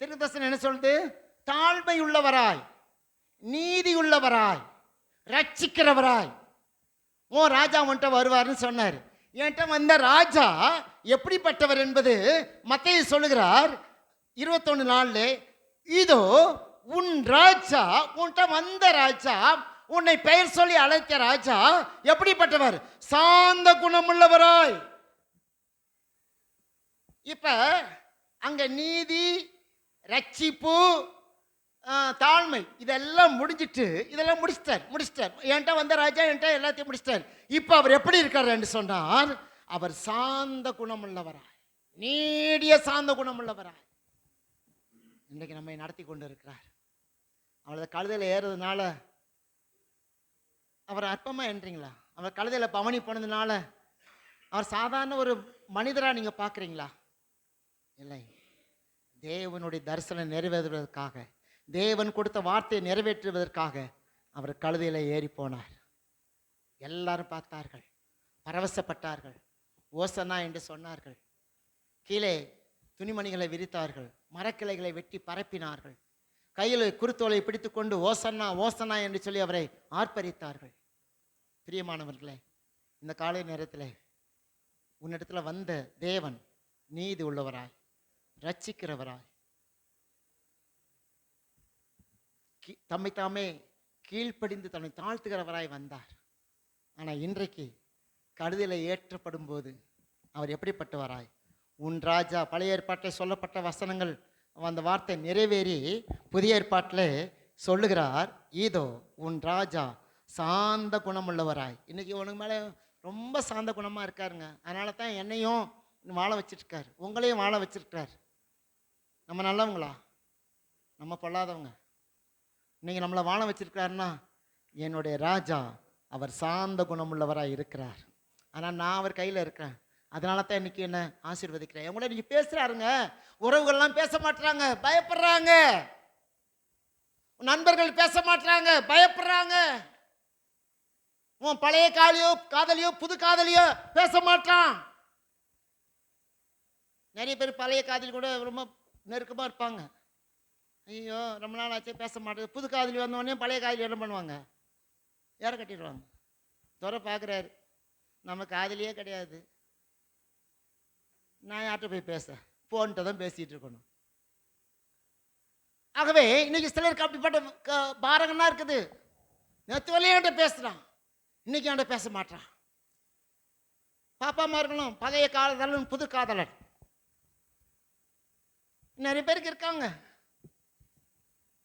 தீர்க்க தரிசனம் என்ன சொல்லுது? தாழ்மை உள்ளவராய், நீதி உள்ளவராய், ரட்சிக்கிறவராய். ஓ ராஜா உன்கிட்ட வருவார்னு சொன்னார். என்கிட்ட வந்த ராஜா எப்படிப்பட்டவர் என்பது மத்தேயு சொல்லுகிறார் 21:4. இதோ உன் ராஜா, உன்கிட்ட வந்த ராஜா, உன்னை பெயர் சொல்லி அழைத்த ராஜா எப்படிப்பட்டவர்? சாந்த குணமுள்ளவராய். இப்ப அங்க நீதி, ரட்சிப்பு, தாழ்மை இதெல்லாம் முடிச்சிட்டார். என்கிட்ட வந்த ராஜா என்கிட்ட எல்லாத்தையும் முடிச்சிட்டார். இப்ப அவர் எப்படி இருக்கார் என்று சொன்னார், அவர் சாந்த குணமுள்ளவராய், நீடிய சாந்த குணமுள்ளவராய் இன்றைக்கு நம்மை நடத்தி கொண்டு இருக்கிறார். அவளது கழுதையில் ஏறுறதுனால அவர் அற்பமா என்றீங்களா? அவர் கழுதையில் பவனி போனதுனால அவர் சாதாரண ஒரு மனிதராக நீங்கள் பார்க்குறீங்களா? இல்லை, தேவனுடைய தரிசனம் நிறைவேற்றுவதற்காக, தேவன் கொடுத்த வார்த்தையை நிறைவேற்றுவதற்காக அவர் கழுதையில் ஏறி போனார். எல்லாரும் பார்த்தார்கள், பரவசப்பட்டார்கள், ஓசனா என்று சொன்னார்கள். கீழே துணிமணிகளை விரித்தார்கள், மரக்கிளைகளை வெட்டி பரப்பினார்கள். கையில் குருத்தோலை பிடித்துக்கொண்டு ஓசன்னா ஓசன்னா என்று சொல்லி அவரை ஆர்ப்பரித்தார்கள். பிரியமானவர்களே, இந்த காலை நேரத்தில் உன்னிடத்தில் வந்த தேவன் நீதி உள்ளவராய், ரட்சிக்கிறவராய், தம்மை தாமே கீழ்ப்படிந்து தன்னை தாழ்த்துகிறவராய் வந்தார். ஆனால் இன்றைக்கு கடுதலை ஏற்றப்படும் போது அவர் எப்படிப்பட்டவராய், உன் ராஜா, பழைய ஏற்பாட்டில் சொல்லப்பட்ட வசனங்கள் அந்த வார்த்தை நிறைவேறி புதிய ஏற்பாட்டில் சொல்லுகிறார், இதோ உன் ராஜா சாந்த குணமுள்ளவராய். இன்னைக்கு உனக்கு மேலே ரொம்ப சாந்த குணமாக இருக்காருங்க. அதனால தான் என்னையும் வாழ வச்சிருக்கார், உங்களையும் வாழ வச்சிருக்கார். நம்ம நல்லவங்களா? நம்ம பொல்லாதவங்க. இன்னைக்கு நம்மளை வாழ வச்சிருக்காருன்னா என்னுடைய ராஜா அவர் சாந்த குணமுள்ளவராக இருக்கிறார். ஆனால் நான் அவர் கையில் இருக்கிறேன். அதனால தான் இன்னைக்கு என்ன ஆசீர்வதிக்கிறேன். உங்களை இன்னைக்கு பேசுறாருங்க, உறவுகள்லாம் பேச மாட்டாங்க, பயப்படுறாங்க. நண்பர்கள் பேச மாட்டாங்க, பயப்படுறாங்க. உன் பழைய காதலியோ புது காதலியோ பேச மாட்டான். நிறைய பேர் பழைய காதலி கூட ரொம்ப நெருக்கமாக இருப்பாங்க. ஐயோ ரொம்ப நாள் ஆச்சு பேச மாட்டேது. புது காதலி வந்தோடனே பழைய காதலி என்ன பண்ணுவாங்க? யாரை கட்டிடுவாங்க. துறை பார்க்குறாரு, நம்ம காதலியே கிடையாது, நான் யார்கிட்ட போய் பேச, போன்ட்டு தான் பேசிகிட்டு இருக்கணும். ஆகவே இன்னைக்கு சிலருக்கு அப்படிப்பட்ட பாரகம்னா இருக்குது. நேற்று வரையும் என்கிட்ட பேசுகிறான், இன்னைக்கு என்கிட்ட பேச மாட்டான். பாப்பாமா இருக்கணும், பழைய காதலன் புது காதலன் நிறைய பேருக்கு இருக்காங்க.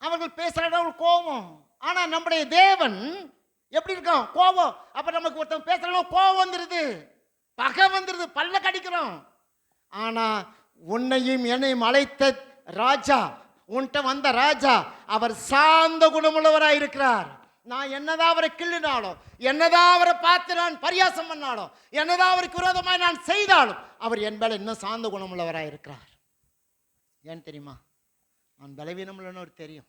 அவர்கள் பேசுறாங்க, கோபம். ஆனா நம்முடைய தேவன் எப்படி இருக்கான்? கோபம். அப்ப நமக்கு ஒருத்தன் பேசுறாங்க, கோபம் வந்துருது, பகை வந்துருது, பல்ல கடிக்கிறோம். ஆனா உன்னையும் என்னையும் அழைத்த ராஜா, உன்கிட்ட வந்த ராஜா அவர் சாந்த குணமுள்ளவராக இருக்கிறார். நான் என்னதான் அவரை கிள்ளினாலும், என்னதான் அவரை பார்த்து நான் பரியாசம் பண்ணாலும், என்னதான் அவருக்கு விரோதமாய் நான் செய்தாலும் அவர் என் மேல இன்னும் சாந்த குணமுள்ளவராக இருக்கிறார். ஏன்னு தெரியுமா? நான் பலவீனம் இல்லைன்னு ஒரு தெரியும்.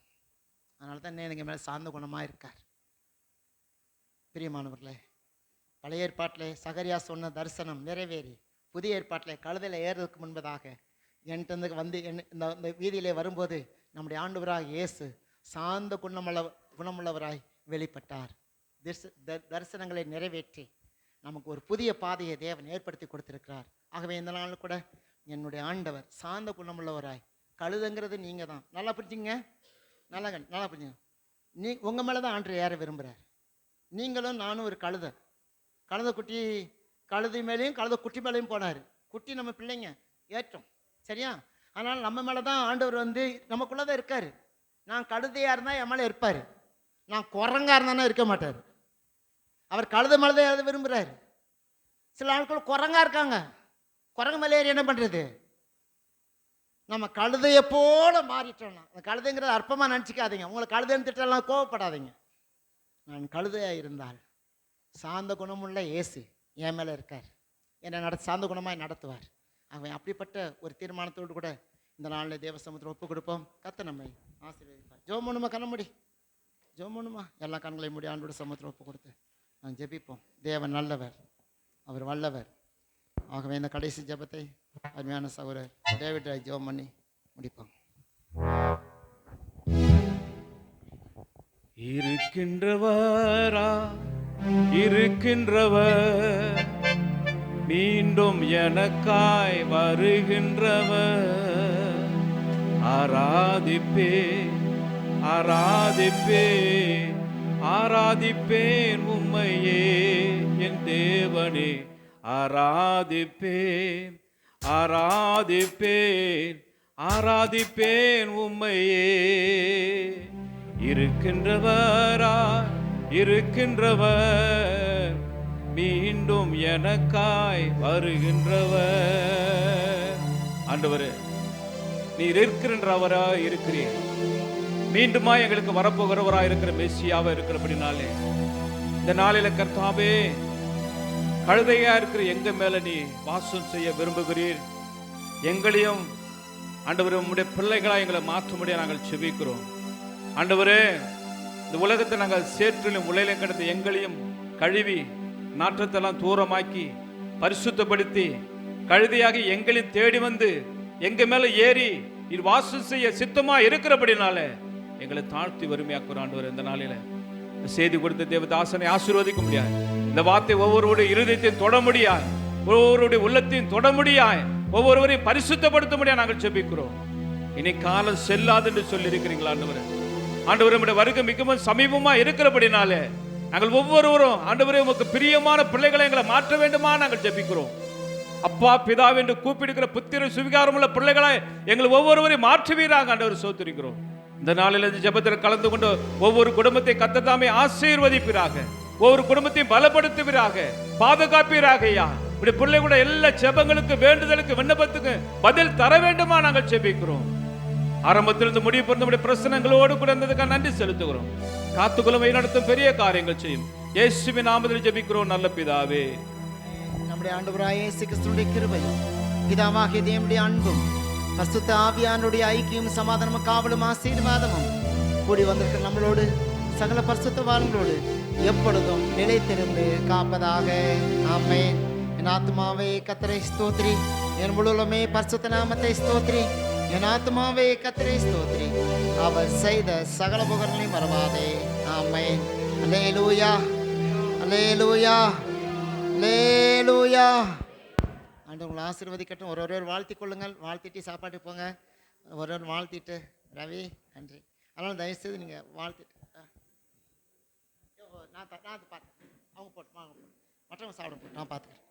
அதனால தான் எனக்கு மேலே சார்ந்த குணமாக இருக்கார். பிரியமானவர்களே, பழைய ஏற்பாட்டில் சகரியா சொன்ன தரிசனம் நிறைவேறி புதிய ஏற்பாட்டில் கழுதையில் ஏறுவதற்கு முன்பதாக என்கிட்ட வந்து இந்த வீதியிலே வரும்போது நம்முடைய ஆண்டவராக இயேசு சார்ந்த குணமுள்ளவராய் வெளிப்பட்டார். தரிசனங்களை நிறைவேற்றி நமக்கு ஒரு புதிய பாதையை தேவன் ஏற்படுத்தி கொடுத்திருக்கிறார். ஆகவே இந்த நாள் கூட என்னுடைய ஆண்டவர் சார்ந்த குணமுள்ளவராய், கழுதுங்கிறது நீங்கள் தான். நல்லா புரிஞ்சுங்க, நல்லா புரிஞ்சுங்க. உங்கள் மேலே தான் ஆண்டவர் ஏற விரும்புகிறார். நீங்களும் நானும் ஒரு கழுதை குட்டி, கழுதை மேலேயும் கழுதை குட்டி மேலேயும் போனார். குட்டி நம்ம பிள்ளைங்க ஏற்றம், சரியா? அதனால் நம்ம மேலே தான் ஆண்டவர் வந்து நமக்குள்ளே தான் இருக்கார். நான் கழுதையாக இருந்தால் என் மேலே இருப்பார், நான் குரங்கா இருந்தானா இருக்க மாட்டார். அவர் கழுதை மேலே தான் ஏற விரும்புகிறார். சில ஆட்கள் குரங்கா இருக்காங்க, குரங்கு மேலே ஏறி என்ன பண்ணுறது? நம்ம கழுதையை போல மாறிட்டோம்னா, அந்த கழுதைங்கிறத அற்பமாக நினச்சிக்காதீங்க. உங்களை கழுதைன்னு திட்டலாம் கோவப்படாதீங்க. நான் கழுதையாக இருந்தால் சாந்த குணமுள்ள இயேசு என் மேலே இருக்கார், என்னை சாந்த குணமாக நடத்துவார். அவன் அப்படிப்பட்ட ஒரு தீர்மானத்தோடு கூட இந்த நாளில் தேவ சமுத்திரம் ஒப்பு கொடுப்போம். கர்த்தர் நம்மை ஆசீர்வதிப்பார். ஜெபம் கண்ண ஜெபம் எல்லா கண்களையும் மூடி ஆண்டோட சமுத்திரம் ஒப்பு கொடுத்து நான் ஜெபிப்போம். தேவன் நல்லவர், அவர் வல்லவர். ஆகவே இந்த கடைசி ஜெபத்தை அருமையான சகோதரர் டேவிட் ராய் ஜெபம் பண்ணி முடிப்போம். இருக்கின்றவர் மீண்டும் எனக்காய் வருகின்றவர், ஆராதிப்பேன் உம்மையே என் தேவனே, ஆராதிப்பேன் உம்மையே. இருக்கின்றவர் மீண்டும் எனக்காய் வருகின்றவர். ஆண்டவரே, நீர் இருக்கின்றவராய் இருக்கிறீர், மீண்டுமா எங்களுக்கு வரப்போகிறவராய் இருக்கிற மெஸ்ஸியாவா இருக்கிறபடினாலே இந்த நாளில கர்த்தாவே, கழுதையா இருக்கிற எங்க மேல நீ வாசம் செய்ய விரும்புகிறீர். எங்களையும் ஆண்டவரே உம்முடைய பிள்ளைகளா எங்களை மாற்றும்படியா நாங்கள் செபிக்கிறோம். ஆண்டவரே, இந்த உலகத்தை நாங்கள் சேற்றிலும் உலையிலும் கிடந்து எங்களையும் கழுவி நாற்றத்தெல்லாம் தூரமாக்கி பரிசுத்தப்படுத்தி கழுதையாகி எங்களையும் தேடி வந்து எங்க மேல ஏறி நீர் வாசம் செய்ய சித்தமா இருக்கிறபடினால எங்களை தாழ்த்தி வறுமையாக்குற ஆண்டவர் இந்த நாளில செய்தி கொடுத்த தேவதாசனை ஆசீர்வதிக்க முடியாது. இந்த வார்த்தை ஒவ்வொருவருடைய இருதயத்தையும் தொட முடியாது, ஒவ்வொருடைய உள்ளத்தையும் தொட முடியாது, ஒவ்வொருவரையும் பரிசுத்தப்படுத்த முடியாது. நாங்கள் ஜெபிக்கிறோம். இனி காலம் செல்லாது என்று சொல்லி இருக்கிறீங்களா ஆண்டவரே? ஆண்டவரே, நம்முடைய வருகை மிகவும் சமீபமா இருக்கிறபடினாலே நாங்கள் ஒவ்வொருவரும் ஆண்டவரே உமக்கு பிரியமான பிள்ளைகளை எங்களை மாற்ற வேண்டுமா நாங்கள் ஜெபிக்கிறோம். அப்பா பிதா என்று கூப்பிடுகிற புத்திர சுவிகாரமுள்ள பிள்ளைகளை எங்களை ஒவ்வொருவரையும் மாற்றுவீராக ஆண்டவர் சோத்திருக்கிறோம். இந்த நாளில் இந்த ஜெபத்தில் கலந்து கொண்டு ஒவ்வொரு குடும்பத்தை கர்த்தர் தாமே ஆசீர்வதிப்பீராக, ஒவ்வொரு குடும்பத்தையும் பலப்படுத்துவீராக, பாதுகாப்பீராக. ஐயா, இப்படி பிள்ளைகளுடைய எல்லா ஜெபங்களுக்கு, வேண்டுதலுக்கு, விண்ணப்பத்துக்கு பதில் தர வேண்டுமா நாங்கள் ஜெபிக்கிறோம். ஆரம்பத்திலிருந்து முடிவு பொருந்த பிரச்சனைகளோடு கூட இருந்ததுக்காக நன்றி செலுத்துகிறோம். காத்துக்குள்ள வழிநடத்தும் பெரிய காரியங்கள் செய்யும் இயேசுவின் நாமத்தில் ஜெபிக்கிறோம் நல்ல பிதாவே. நம்முடைய ஆண்டவராகிய இயேசு கிறிஸ்துவின் கிருபையும் பிதாவாகிய தேவனுடைய அன்பும் பரிசுத்த ஆவியானுடைய ஐக்கியம் சமாதானமும் காவலும் ஆசீர்வாதமும் கூடி வந்திருக்கிற நம்மளோடு சகல பரிசுத்தவான்களோடு எப்பொழுதும் நிலைத்திருந்து காப்பதாக. ஆமென். என் ஆத்துமாவே கர்த்தரை ஸ்தோத்திரி, என் முழுவதுமே பரிசுத்த நாமத்தை ஸ்தோத்திரி. என் ஆத்துமாவே கர்த்தரை ஸ்தோத்திரி, அவர் செய்த சகல உபகாரங்களையும் மறவாதே. ஆமென். அல்லேலூயா, அல்லேலூயா, அல்லேலூயா. ஆண்டவர் உங்களை ஆசீர்வதிக்கட்டும். ஒருவர் வாழ்த்திக் கொள்ளுங்கள். வாழ்த்திட்டு சாப்பாட்டு போங்க. ஒருவர் வாழ்த்திட்டு ரவி நன்றி. அதனால் தயவுசெய்து நீங்கள் வாழ்த்திட்டு நான் பார்த்தேன். அவங்க போட்டு மற்றவங்க சாப்பிட போட்டு நான் பார்த்துக்கிறேன்.